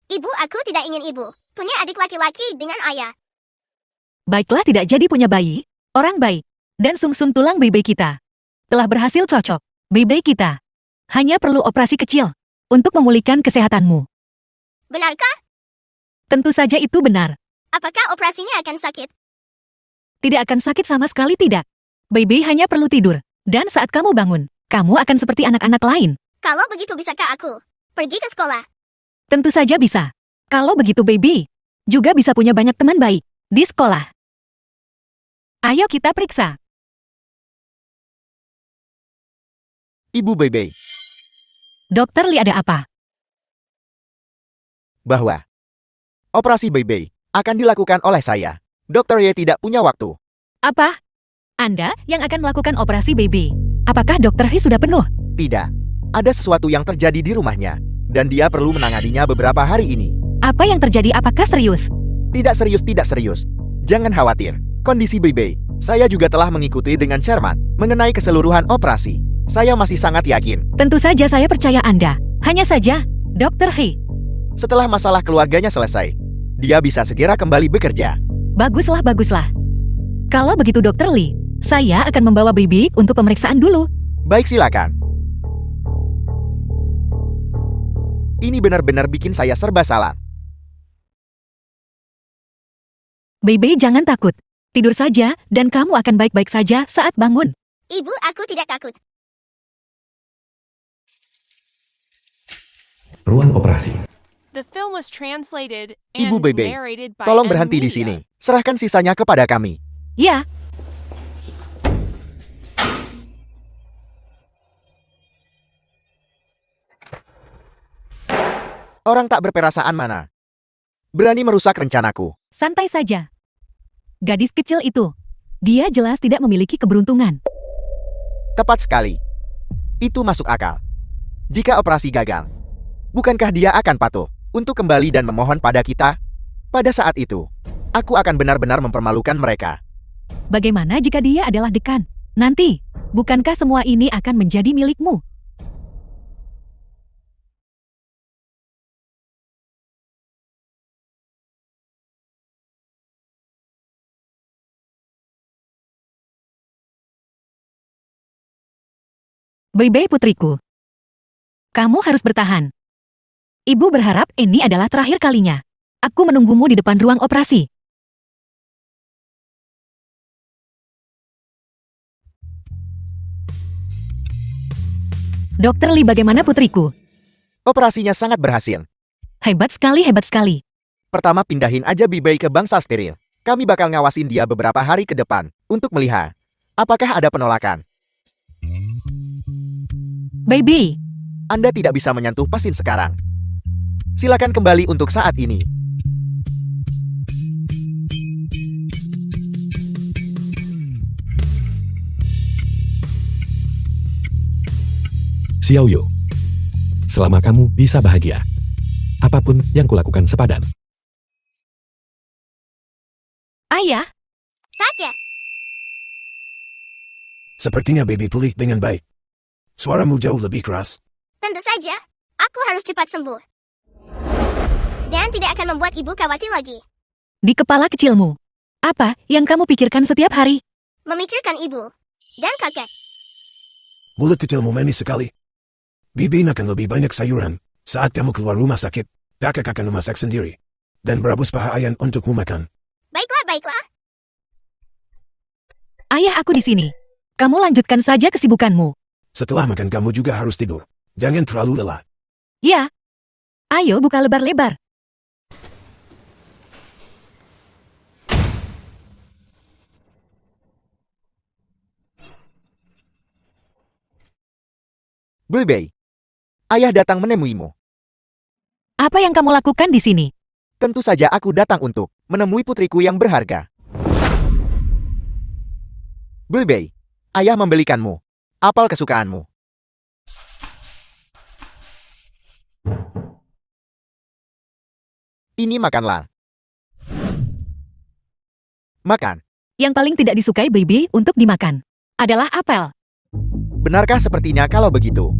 Ibu, aku tidak ingin ibu. Punya adik laki-laki dengan ayah. Baiklah tidak jadi punya bayi, orang baik, dan sumsum tulang bebe kita telah berhasil cocok. Bebe kita hanya perlu operasi kecil untuk memulihkan kesehatanmu. Benarkah? Tentu saja itu benar. Apakah operasinya akan sakit? Tidak akan sakit sama sekali tidak. Bebe hanya perlu tidur, dan saat kamu bangun, kamu akan seperti anak-anak lain. Kalau begitu bisakah aku pergi ke sekolah? Tentu saja bisa. Kalau begitu baby, juga bisa punya banyak teman baik di sekolah. Ayo kita periksa. Ibu Bebe, Dokter Li ada apa? bahwa operasi Bebe akan dilakukan oleh saya. Dokter Ye tidak punya waktu. Apa? Anda yang akan melakukan operasi baby. Apakah Dokter Hi sudah penuh? Tidak. Ada sesuatu yang terjadi di rumahnya. Dan dia perlu menanganinya beberapa hari ini. Apa yang terjadi? Apakah serius? Tidak serius, tidak serius. Jangan khawatir. Kondisi Bebe, saya juga telah mengikuti dengan Sherman mengenai keseluruhan operasi. Saya masih sangat yakin. Tentu saja saya percaya Anda. Hanya saja, Dokter Hi. Setelah masalah keluarganya selesai, dia bisa segera kembali bekerja. Baguslah, baguslah. Kalau begitu Dokter Li, saya akan membawa baby untuk pemeriksaan dulu. Baik, silakan. Ini benar-benar bikin saya serba salah. Baby jangan takut. Tidur saja dan kamu akan baik-baik saja saat bangun. Ibu, aku tidak takut. Ruang operasi. The film was translated Ibu and Bebe, narrated by tolong M. berhenti di Media. sini. Serahkan sisanya kepada kami. Ya, Orang tak berperasaan mana berani merusak rencanaku. santai saja. Gadis kecil itu, dia jelas tidak memiliki keberuntungan. Tepat sekali. Itu masuk akal. Jika operasi gagal, bukankah dia akan patuh untuk kembali dan memohon pada kita? Pada saat itu, aku akan benar-benar mempermalukan mereka. Bagaimana jika dia adalah dekan? Nanti, bukankah semua ini akan menjadi milikmu? Bebe putriku, kamu harus bertahan. Ibu berharap ini adalah terakhir kalinya. Aku menunggumu di depan ruang operasi. Dokter Li, bagaimana putriku? Operasinya sangat berhasil. Hebat sekali, hebat sekali. Pertama, pindahin aja Bibei ke bangsa steril. Kami bakal ngawasin dia beberapa hari ke depan untuk melihat apakah ada penolakan. Baby, Anda tidak bisa menyentuh pasien sekarang. Silakan kembali untuk saat ini. Xiaoyu. Selama kamu bisa bahagia, apapun yang kulakukan sepadan. ayah, Saatnya. Sepertinya baby pulih dengan baik. Suaramu jauh lebih keras. Tentu saja. Aku harus cepat sembuh. Dan tidak akan membuat ibu khawatir lagi. Di kepala kecilmu. Apa yang kamu pikirkan setiap hari? Memikirkan ibu. Dan kakek. Mulut kecilmu manis sekali. Bibi akan lebih banyak sayuran saat kamu keluar rumah sakit. Kakak akan memasak sendiri. Dan berabus paha ayam untukmu makan. Baiklah, baiklah. Ayah aku di sini. Kamu lanjutkan saja kesibukanmu. Setelah makan kamu juga harus tidur. Jangan terlalu lelah. Ya. Ayo buka lebar-lebar. Baby, ayah datang menemuimu. Apa yang kamu lakukan di sini? Tentu saja aku datang untuk menemui putriku yang berharga. Baby, ayah membelikanmu apel kesukaanmu. Ini makanlah. Makan. Yang paling tidak disukai baby untuk dimakan adalah apel. Benarkah sepertinya kalau begitu?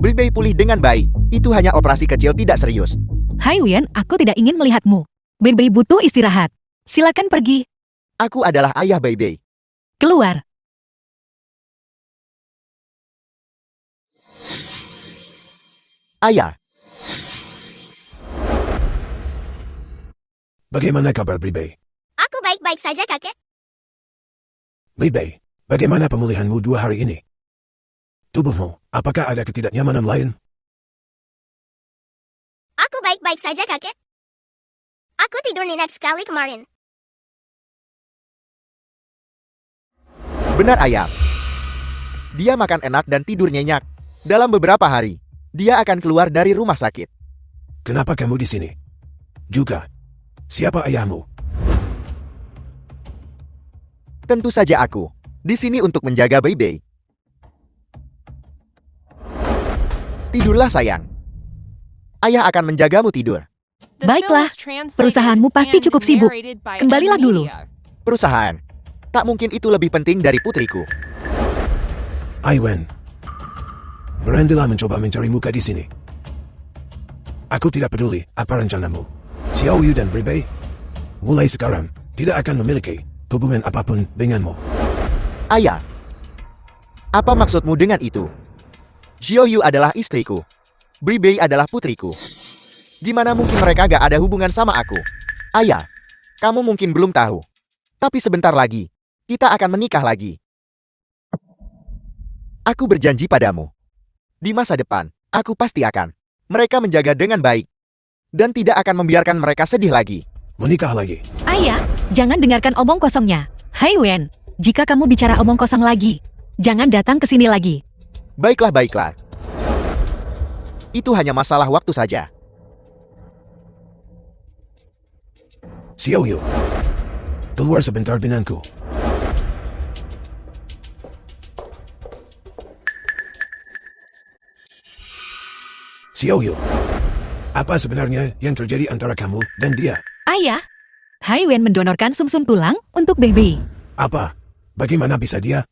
Baby pulih dengan baik. Itu hanya operasi kecil tidak serius. Hai Wen, aku tidak ingin melihatmu. Baby butuh istirahat. Silakan pergi. Aku adalah ayah Baby. Keluar. Ayah, Bagaimana kabar Bibi? Aku baik-baik saja, kakek. Bibi, bagaimana pemulihanmu 2 hari ini? Tubuhmu, apakah ada ketidaknyamanan lain? Aku baik-baik saja, kakek. Aku tidur nyenyak sekali kemarin. benar ayah. Dia makan enak dan tidur nyenyak. Dalam beberapa hari, dia akan keluar dari rumah sakit. Kenapa kamu di sini? Juga, siapa ayahmu? Tentu saja aku di sini untuk menjaga Baby. Tidurlah sayang. Ayah akan menjagamu tidur. The Baiklah, film is translated perusahaanmu pasti and cukup sibuk. narrated by Kembalilah dulu. Media. Perusahaan. Tak mungkin itu lebih penting dari putriku. Aiwen. Beranilah mencoba mencari muka di sini. Aku tidak peduli apa rencanamu. Xiao Yu dan Bibi, mulai sekarang, tidak akan memiliki hubungan apapun denganmu. Ayah, apa maksudmu dengan itu? Xiao Yu adalah istriku. Baby adalah putriku. Gimana mungkin mereka gak ada hubungan sama aku? Ayah, kamu mungkin belum tahu. Tapi sebentar lagi, kita akan menikah lagi. Aku berjanji padamu. Di masa depan, aku pasti akan mereka menjaga dengan baik. Dan tidak akan membiarkan mereka sedih lagi. Menikah lagi. Ayah, jangan dengarkan omong kosongnya. Hai Wen, jika kamu bicara omong kosong lagi, jangan datang ke sini lagi. Baiklah, baiklah. Itu hanya masalah waktu saja. Xiao Yu. Keluar sebentar binanku. Xiao Yu. Apa sebenarnya yang terjadi antara kamu dan dia? Ayah, Hai Wen mendonorkan sumsum tulang untuk Baby. Apa? Bagaimana bisa dia?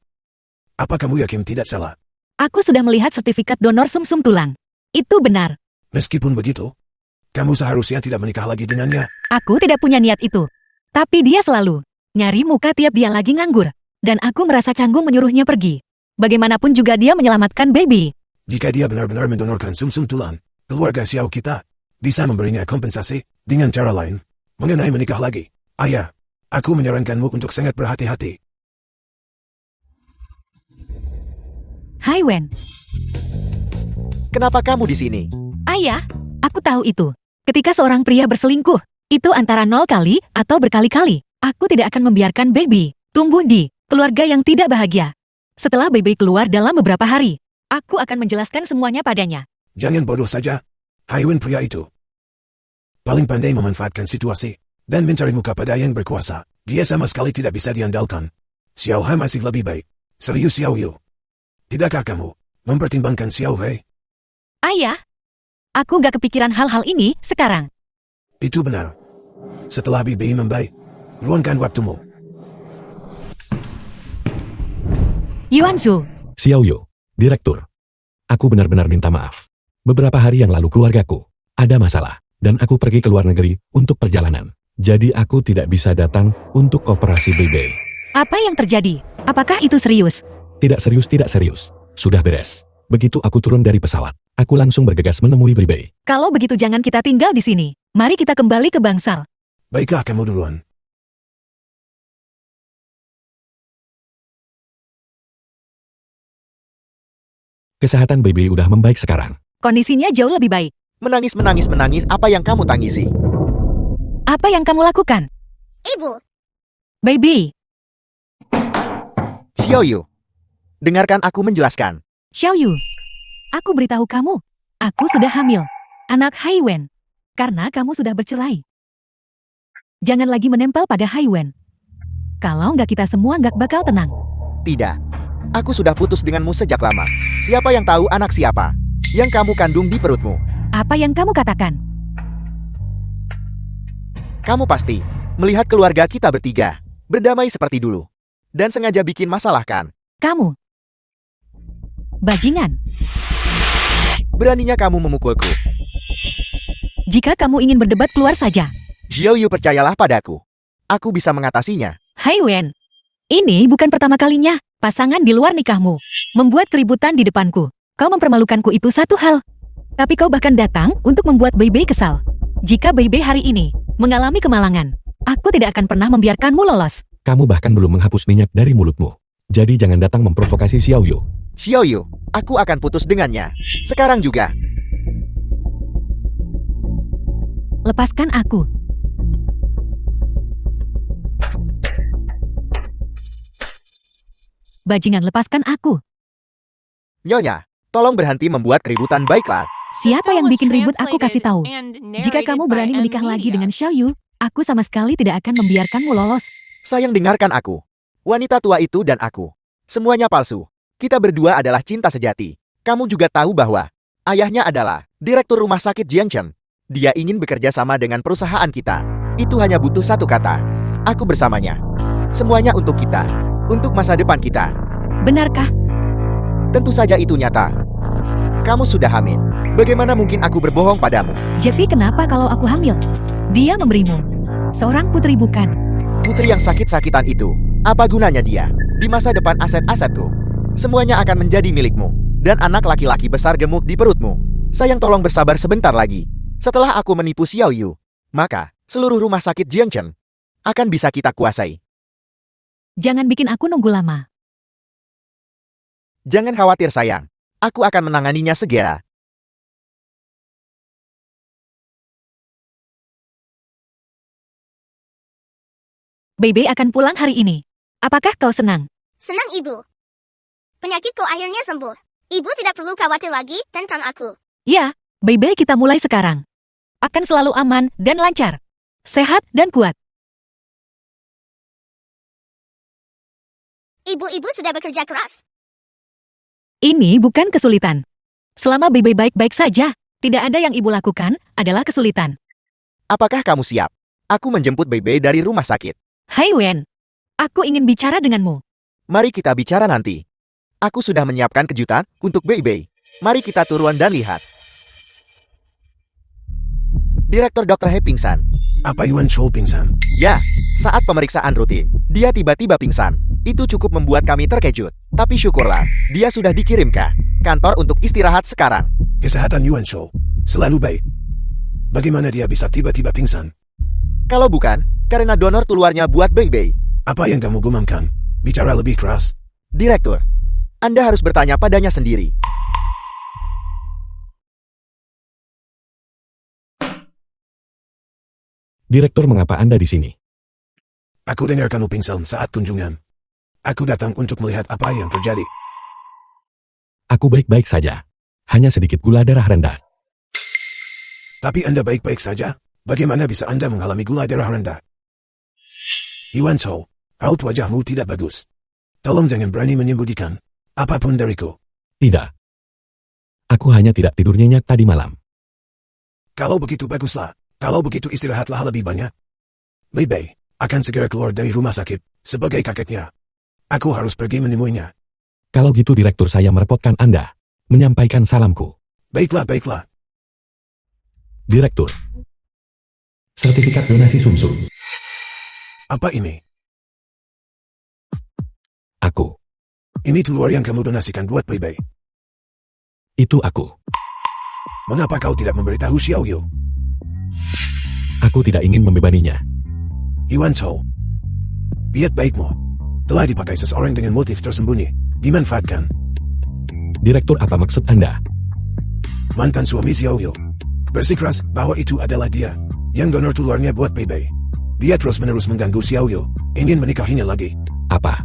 Apa kamu yakin tidak salah? Aku sudah melihat sertifikat donor sumsum tulang. Itu benar. Meskipun begitu, kamu seharusnya tidak menikah lagi dengannya. Aku tidak punya niat itu. Tapi dia selalu nyari muka tiap dia lagi nganggur. Dan aku merasa canggung menyuruhnya pergi. Bagaimanapun juga dia menyelamatkan Baby. Jika dia benar-benar mendonorkan sumsum tulang, keluarga Xiao kita bisa memberinya kompensasi dengan cara lain. Mengenai menikah lagi, ayah, aku menyarankanmu untuk sangat berhati-hati. Hai Wen. Kenapa kamu di sini? Ayah, aku tahu itu. Ketika seorang pria berselingkuh, itu antara 0 kali atau berkali-kali. Aku tidak akan membiarkan Baby tumbuh di keluarga yang tidak bahagia. Setelah Baby keluar dalam beberapa hari, aku akan menjelaskan semuanya padanya. Jangan bodoh saja. Haiwen pria itu paling pandai memanfaatkan situasi dan mencari muka pada yang berkuasa. Dia sama sekali tidak bisa diandalkan. Xiao Hai masih lebih baik. Serius Xiao Yu. Tidakkah kamu mempertimbangkan Xiao Hai? Ayah, aku gak kepikiran hal-hal ini sekarang. Itu benar. Setelah Bibi membaik, luangkan waktumu. Yuan Zhu, Xiao Yu, Direktur. Aku benar-benar minta maaf. Beberapa hari yang lalu keluargaku ada masalah, dan aku pergi ke luar negeri untuk perjalanan. Jadi aku tidak bisa datang untuk koperasi Baby. Apa yang terjadi? Apakah itu serius? Tidak serius, tidak serius. Sudah beres. Begitu aku turun dari pesawat, aku langsung bergegas menemui Baby. Kalau begitu jangan kita tinggal di sini. Mari kita kembali ke Bangsal. Baiklah kamu duluan. Kesehatan Baby udah membaik sekarang. Kondisinya jauh lebih baik. Menangis, apa yang kamu tangisi? Apa yang kamu lakukan? Ibu, Baby, Xiaoyu, dengarkan aku menjelaskan. Xiaoyu, aku beritahu kamu. Aku sudah hamil. Anak Haiwen. Karena kamu sudah bercerai. Jangan lagi menempel pada Haiwen. Kalau nggak kita semua nggak bakal tenang. Tidak. Aku sudah putus denganmu sejak lama. Siapa yang tahu anak siapa? Yang kamu kandung di perutmu. Apa yang kamu katakan? Kamu pasti melihat keluarga kita bertiga berdamai seperti dulu. Dan sengaja bikin masalah kan? Kamu. Bajingan. Beraninya kamu memukulku. Jika kamu ingin berdebat keluar saja. Xiaoyu, percayalah padaku. Aku bisa mengatasinya. Haiwen. Ini bukan pertama kalinya pasangan di luar nikahmu membuat keributan di depanku. Kau mempermalukanku itu satu hal. Tapi kau bahkan datang untuk membuat Baby kesal. Jika Baby hari ini mengalami kemalangan, aku tidak akan pernah membiarkanmu lolos. Kamu bahkan belum menghapus minyak dari mulutmu. Jadi jangan datang memprovokasi Xiaoyu. Xiaoyu, aku akan putus dengannya. Sekarang juga. Lepaskan aku. Bajingan, lepaskan aku. Nyonya, tolong berhenti membuat keributan, baiklah. Siapa yang Film was bikin ribut aku kasih tahu. translated and Jika narrated kamu by berani M. menikah lagi Media. dengan Xiaoyu, aku sama sekali tidak akan membiarkanmu lolos. Sayang, dengarkan aku. Wanita tua itu dan aku. Semuanya palsu. Kita berdua adalah cinta sejati. Kamu juga tahu bahwa ayahnya adalah direktur rumah sakit Jiangchen. Dia ingin bekerja sama dengan perusahaan kita. Itu hanya butuh satu kata. Aku bersamanya. Semuanya untuk kita. Untuk masa depan kita. Benarkah? Tentu saja itu nyata. Kamu sudah hamil. Bagaimana mungkin aku berbohong padamu? Jadi kenapa kalau aku hamil? Dia memberimu. Seorang putri bukan. Putri yang sakit-sakitan itu. Apa gunanya dia? Di masa depan aset-asetku. Semuanya akan menjadi milikmu. Dan anak laki-laki besar gemuk di perutmu. Sayang, tolong bersabar sebentar lagi. Setelah aku menipu Xiaoyu, maka seluruh rumah sakit Jiangchen akan bisa kita kuasai. Jangan bikin aku nunggu lama. Jangan khawatir sayang. Aku akan menanganinya segera. Baby akan pulang hari ini. Apakah kau senang? senang ibu. Penyakitku akhirnya sembuh. Ibu tidak perlu khawatir lagi tentang aku. Ya, Baby kita mulai sekarang. Akan selalu aman dan lancar. Sehat dan kuat. Ibu-ibu sudah bekerja keras. Ini bukan kesulitan. Selama Baby baik-baik saja, tidak ada yang ibu lakukan adalah kesulitan. Apakah kamu siap? Aku menjemput Bebe dari rumah sakit. Hai Wen, aku ingin bicara denganmu. Mari kita bicara nanti. Aku sudah menyiapkan kejutan untuk Bebe. Mari kita turun dan lihat. Direktur Dr. He pingsan. Apa Yuan Chou pingsan? Ya, saat pemeriksaan rutin, dia tiba-tiba pingsan. Itu cukup membuat kami terkejut. Tapi syukurlah, dia sudah dikirim ke kantor untuk istirahat sekarang. Kesehatan Yuan Chou selalu baik. Bagaimana dia bisa tiba-tiba pingsan? Kalau bukan, karena donor keluarnya buat Bebe. Apa yang kamu gumamkan? Bicara lebih keras. Direktur, Anda harus bertanya padanya sendiri. Direktur, mengapa Anda di sini? Aku dengar kamu pingsan saat kunjungan. Aku datang untuk melihat apa yang terjadi. Aku baik-baik saja. Hanya sedikit gula darah rendah. Tapi Anda baik-baik saja? Bagaimana bisa Anda mengalami gula darah rendah? Yuan Chou, raut wajahmu tidak bagus. Tolong jangan berani menyembunyikan apapun dariku. Tidak. Aku hanya tidak tidur nyenyak tadi malam. Kalau begitu baguslah. Kalau begitu istirahatlah lebih banyak. Bebe akan segera keluar dari rumah sakit sebagai kakeknya. Aku harus pergi menemuinya. Kalau gitu direktur, saya merepotkan Anda menyampaikan salamku. Baiklah, baiklah. Direktur. Sertifikat donasi sumsum. Apa ini? Aku. Ini telur yang kamu donasikan buat Bebe. Itu aku. Mengapa kau tidak memberitahu Xiaoyu? Aku tidak ingin membebaninya. Yuan Chou. Biat baikmu. Telah dipakai seseorang dengan motif tersembunyi. Dimanfaatkan. Direktur, apa maksud Anda? Mantan suami Xiaoyu bersikeras bahwa itu adalah dia yang donor telurnya buat Bebe. Dia terus-menerus mengganggu Xiaoyu, ingin menikahinya lagi. Apa?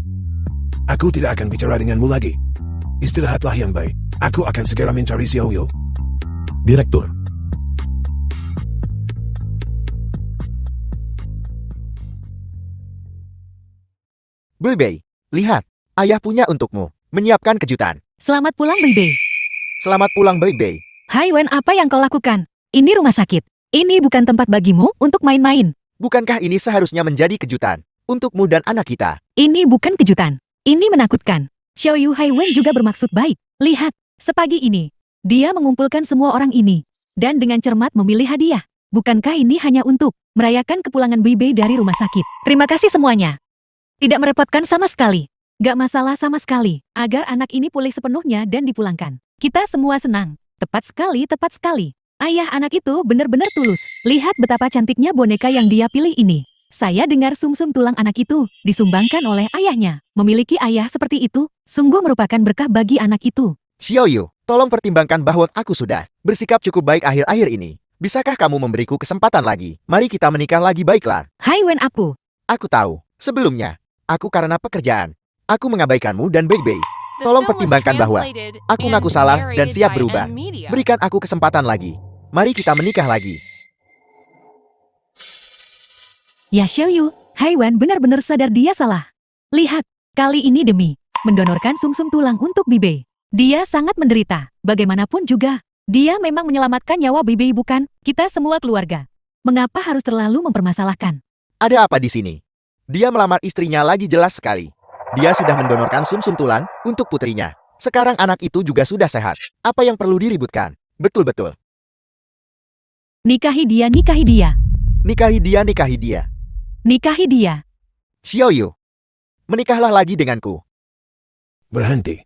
Aku tidak akan bicara denganmu lagi. Istirahatlah yang baik. Aku akan segera mencari Xiaoyu. Direktur. Bebe, lihat. Ayah punya untukmu. Menyiapkan kejutan. Selamat pulang, Bebe. Selamat pulang, Bebe. Hai Wen, apa yang kau lakukan? Ini rumah sakit. Ini bukan tempat bagimu untuk main-main. Bukankah ini seharusnya menjadi kejutan untukmu dan anak kita? Ini bukan kejutan. Ini menakutkan. Xiaoyu Hai Wen juga bermaksud baik. Lihat, sepagi ini, dia mengumpulkan semua orang ini. Dan dengan cermat memilih hadiah. Bukankah ini hanya untuk merayakan kepulangan Bebe dari rumah sakit? Terima kasih semuanya. Tidak merepotkan sama sekali. Gak masalah sama sekali. Agar anak ini pulih sepenuhnya dan dipulangkan. Kita semua senang. Tepat sekali, tepat sekali. Ayah anak itu benar-benar tulus. Lihat betapa cantiknya boneka yang dia pilih ini. Saya dengar sumsum tulang anak itu disumbangkan oleh ayahnya. Memiliki ayah seperti itu, sungguh merupakan berkah bagi anak itu. Xiaoyu, tolong pertimbangkan bahwa aku sudah bersikap cukup baik akhir-akhir ini. Bisakah kamu memberiku kesempatan lagi? Mari kita menikah lagi, baiklah. Hai Wen, aku. Aku tahu. Sebelumnya, aku karena pekerjaan. Aku mengabaikanmu dan Bebe. The Tolong film was pertimbangkan bahwa translated aku and ngaku salah dan narrated siap by berubah. M Media. Berikan aku kesempatan lagi. Mari kita menikah lagi. Ya Xiaoyu, Hai Wen benar-benar sadar dia salah. Lihat, kali ini demi mendonorkan sumsum tulang untuk Bebe. Dia sangat menderita. Bagaimanapun juga, dia memang menyelamatkan nyawa Bebe, bukan? Kita semua keluarga. Mengapa harus terlalu mempermasalahkan? Ada apa di sini? Dia melamar istrinya lagi, jelas sekali. Dia sudah mendonorkan sumsum tulang untuk putrinya. Sekarang anak itu juga sudah sehat. Apa yang perlu diributkan? Betul-betul. Nikahi dia, nikahi dia. Nikahi dia, nikahi dia. Nikahi dia. Xiaoyu, menikahlah lagi denganku. Berhenti.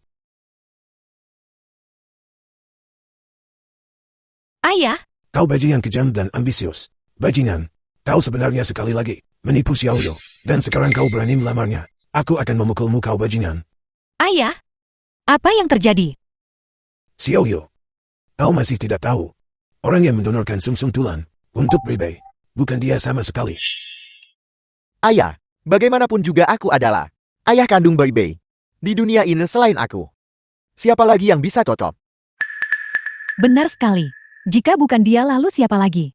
Ayah, Kau bajingan kejam dan ambisius. Bajingan. Kau sebenarnya sekali lagi menipu Xiaoyu. Dan sekarang kau berani melamarnya. Aku akan memukulmu, kau bajingan. ayah. Apa yang terjadi? Xiaoyu. Kau masih tidak tahu. Orang yang mendonorkan sumsum tulang untuk Bebe. Bukan dia sama sekali. Ayah, bagaimanapun juga aku adalah ayah kandung Bebe. Di dunia ini selain aku. Siapa lagi yang bisa cocok? Benar sekali. Jika bukan dia, lalu siapa lagi?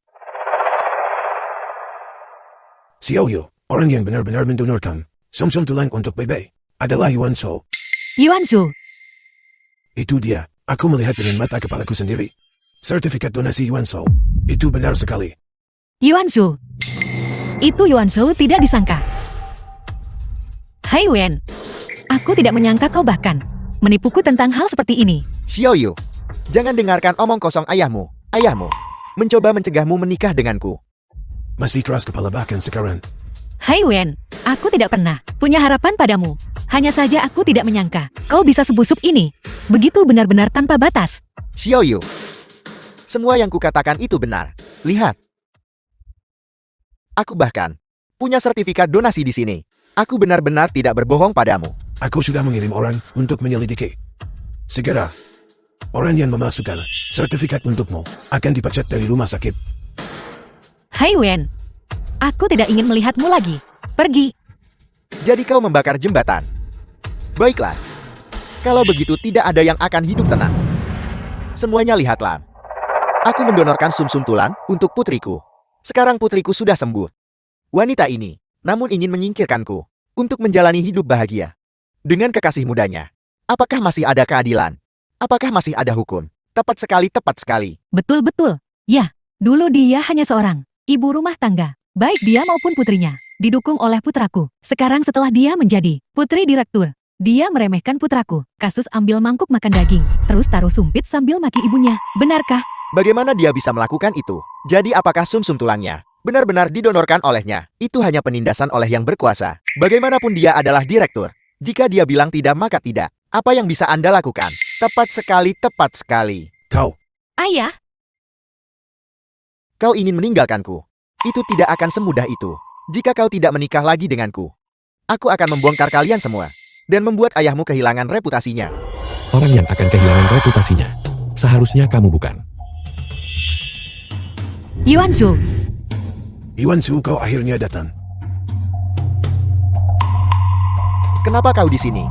Xiaoyu, orang yang benar-benar mendonorkan sumsum tulang untuk Bebe adalah Yuan Shou. Yuan Zhu. Itu dia. Aku melihat dengan mata kepalaku sendiri. Sertifikat donasi Yuan Shou. Itu benar sekali. Yuan Zhu. Itu Yuan Zhu, tidak disangka. Hai Wen. Aku tidak menyangka kau bahkan menipuku tentang hal seperti ini. Xiaoyu, jangan dengarkan omong kosong ayahmu. Ayahmu mencoba mencegahmu menikah denganku. Masih keras kepala bahkan sekarang. Hai Wen, aku tidak pernah punya harapan padamu. Hanya saja aku tidak menyangka kau bisa sebusuk ini. Begitu benar-benar tanpa batas. Xiaoyu, semua yang kukatakan itu benar. Lihat. Aku bahkan punya sertifikat donasi di sini. Aku benar-benar tidak berbohong padamu. Aku sudah mengirim orang untuk menyelidiki. Segera, orang yang memasukkan sertifikat untukmu akan dipecat dari rumah sakit. Hai Wen, aku tidak ingin melihatmu lagi. Pergi. Jadi kau membakar jembatan. Baiklah. Kalau begitu tidak ada yang akan hidup tenang. Semuanya lihatlah. Aku mendonorkan sumsum tulang untuk putriku. Sekarang putriku sudah sembuh. Wanita ini, namun ingin menyingkirkanku untuk menjalani hidup bahagia dengan kekasih mudanya. Apakah masih ada keadilan? Apakah masih ada hukum? Tepat sekali, tepat sekali. Betul-betul. Ya, dulu dia hanya seorang ibu rumah tangga. Baik dia maupun putrinya. Didukung oleh putraku. Sekarang setelah dia menjadi putri direktur. Dia meremehkan putraku. Kasus ambil mangkuk makan daging, terus taruh sumpit sambil maki ibunya. Benarkah? Bagaimana dia bisa melakukan itu? Jadi apakah sumsum tulangnya benar-benar didonorkan olehnya? Itu hanya penindasan oleh yang berkuasa. Bagaimanapun dia adalah direktur. Jika dia bilang tidak maka tidak. Apa yang bisa Anda lakukan? Tepat sekali, tepat sekali. Kau, Ayah, Kau ingin meninggalkanku. Itu tidak akan semudah itu. Jika kau tidak menikah lagi denganku, aku akan membongkar kalian semua dan membuat ayahmu kehilangan reputasinya. Orang yang akan kehilangan reputasinya, seharusnya kamu bukan. Yuan Shu. Yuan Su, kau akhirnya datang. Kenapa kau di sini?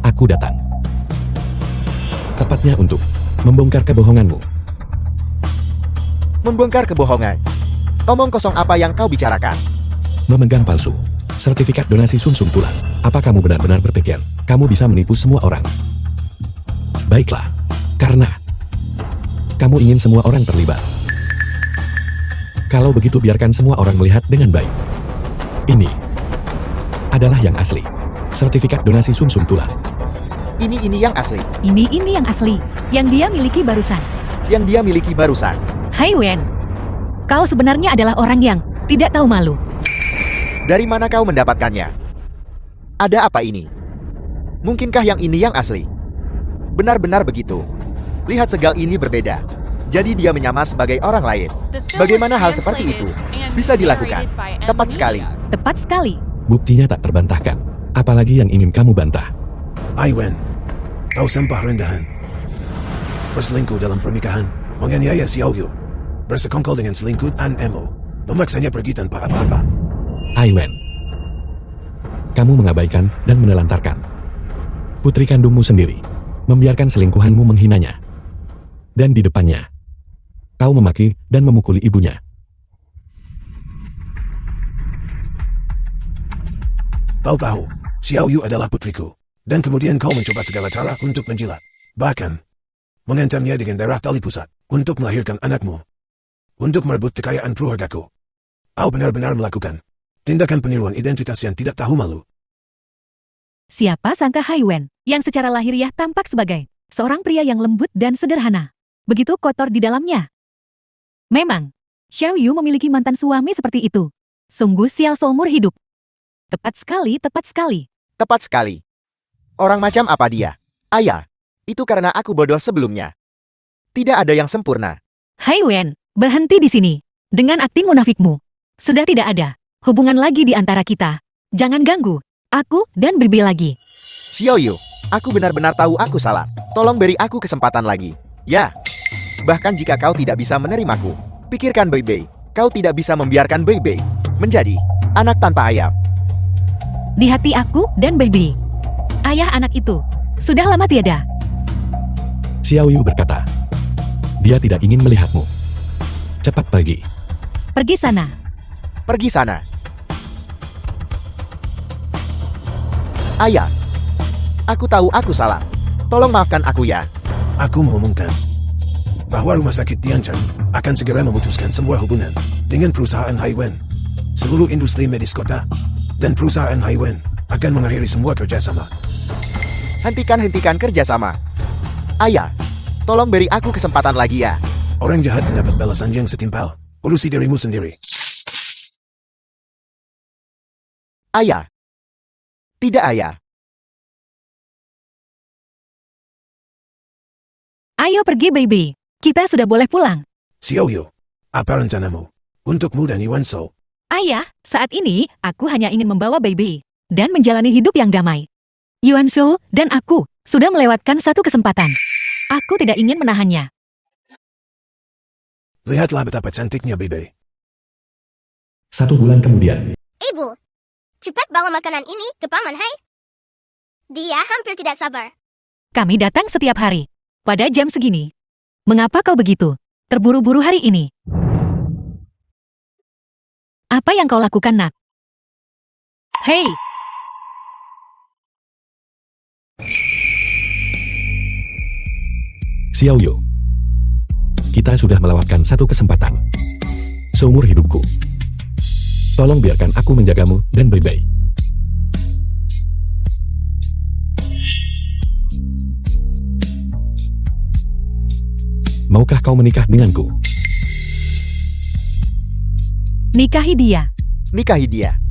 Aku datang. Tepatnya untuk membongkar kebohonganmu. Membongkar kebohongan. Omong kosong apa yang kau bicarakan? Memegang palsu. Sertifikat donasi sumsum tulang. Apa kamu benar-benar berpikir kamu bisa menipu semua orang? Baiklah, karena kamu ingin semua orang terlibat. Kalau begitu biarkan semua orang melihat dengan baik. Ini adalah yang asli. Sertifikat donasi sumsum tulang. Ini yang asli. Ini yang asli. Yang dia miliki barusan. Yang dia miliki barusan. Hai Wen. Kau sebenarnya adalah orang yang tidak tahu malu. Dari mana kau mendapatkannya? Ada apa ini? Mungkinkah yang ini yang asli? Benar-benar begitu. Lihat segal ini berbeda. Jadi dia menyamar sebagai orang lain. The film Bagaimana was hal seperti itu translated and bisa dilakukan? narrated by Tepat M. sekali. Media. Tepat sekali. Buktinya tak terbantahkan. Apalagi yang ingin kamu bantah. Aiwen, kau sampah rendahan. Berselingkuh dalam pernikahan, menganiaya Xiao Yu. Bersekongkol dengan selingkuh An Emo. Memaksanya pergi tanpa apa-apa. Aiwen, kamu mengabaikan dan menelantarkan putri kandungmu sendiri, membiarkan selingkuhanmu menghinanya. Dan di depannya, kau memaki dan memukuli ibunya. Kau tahu, Xiao Yu adalah putriku. Dan kemudian kau mencoba segala cara untuk menjilat. Bahkan, mengancamnya dengan darah tali pusat untuk melahirkan anakmu. Untuk merebut kekayaan keluargaku. Kau benar-benar melakukan tindakan peniruan identitas yang tidak tahu malu. Siapa sangka Hai Wen, yang secara lahiriah tampak sebagai seorang pria yang lembut dan sederhana, begitu kotor di dalamnya. Memang, Xiao Yu memiliki mantan suami seperti itu. Sungguh sial seumur hidup. Tepat sekali, tepat sekali. Tepat sekali. Orang macam apa dia? Ayah, itu karena aku bodoh sebelumnya. Tidak ada yang sempurna. Hai Wen, berhenti di sini. Dengan akting munafikmu. Sudah tidak ada hubungan lagi di antara kita. Jangan ganggu aku dan Bibi lagi. Xiao Yu, aku benar-benar tahu aku salah. Tolong beri aku kesempatan lagi. Ya. Bahkan jika kau tidak bisa menerimaku, pikirkan baik-baik. Kau tidak bisa membiarkan baik-baik menjadi anak tanpa ayah. Di hati aku dan Bibi, ayah anak itu sudah lama tiada. Xiao Yu berkata, dia tidak ingin melihatmu. Cepat pergi. Pergi sana. Pergi sana. Ayah, aku tahu aku salah. Tolong maafkan aku ya. Aku mengumumkan bahwa Rumah Sakit Tianchen akan segera memutuskan semua hubungan dengan perusahaan Haiwen. Seluruh industri medis kota dan perusahaan Haiwen akan mengakhiri semua kerjasama. Hentikan kerjasama. Ayah, tolong beri aku kesempatan lagi ya. Orang jahat mendapat balasan yang setimpal. Urusi dirimu sendiri. Ayah. Tidak ayah. Ayo pergi Bibi. Kita sudah boleh pulang. Xiao Yu, apa rencanamu untukmu dan Yuan Shou? Ayah, saat ini aku hanya ingin membawa Bibi dan menjalani hidup yang damai. Yuan Shou dan aku sudah melewatkan satu kesempatan. Aku tidak ingin menahannya. Lihatlah betapa cantiknya Bibi. 1 bulan kemudian, Ibu, cepat bawa makanan ini ke Paman Hai. Dia hampir tidak sabar. Kami datang setiap hari. Pada jam segini. Mengapa kau begitu? Terburu-buru hari ini. Apa yang kau lakukan, nak? Hei! Xiao Yu, kita sudah melewatkan satu kesempatan seumur hidupku. Tolong biarkan aku menjagamu dan Bebe. Maukah kau menikah denganku? Nikahi dia. Nikahi dia.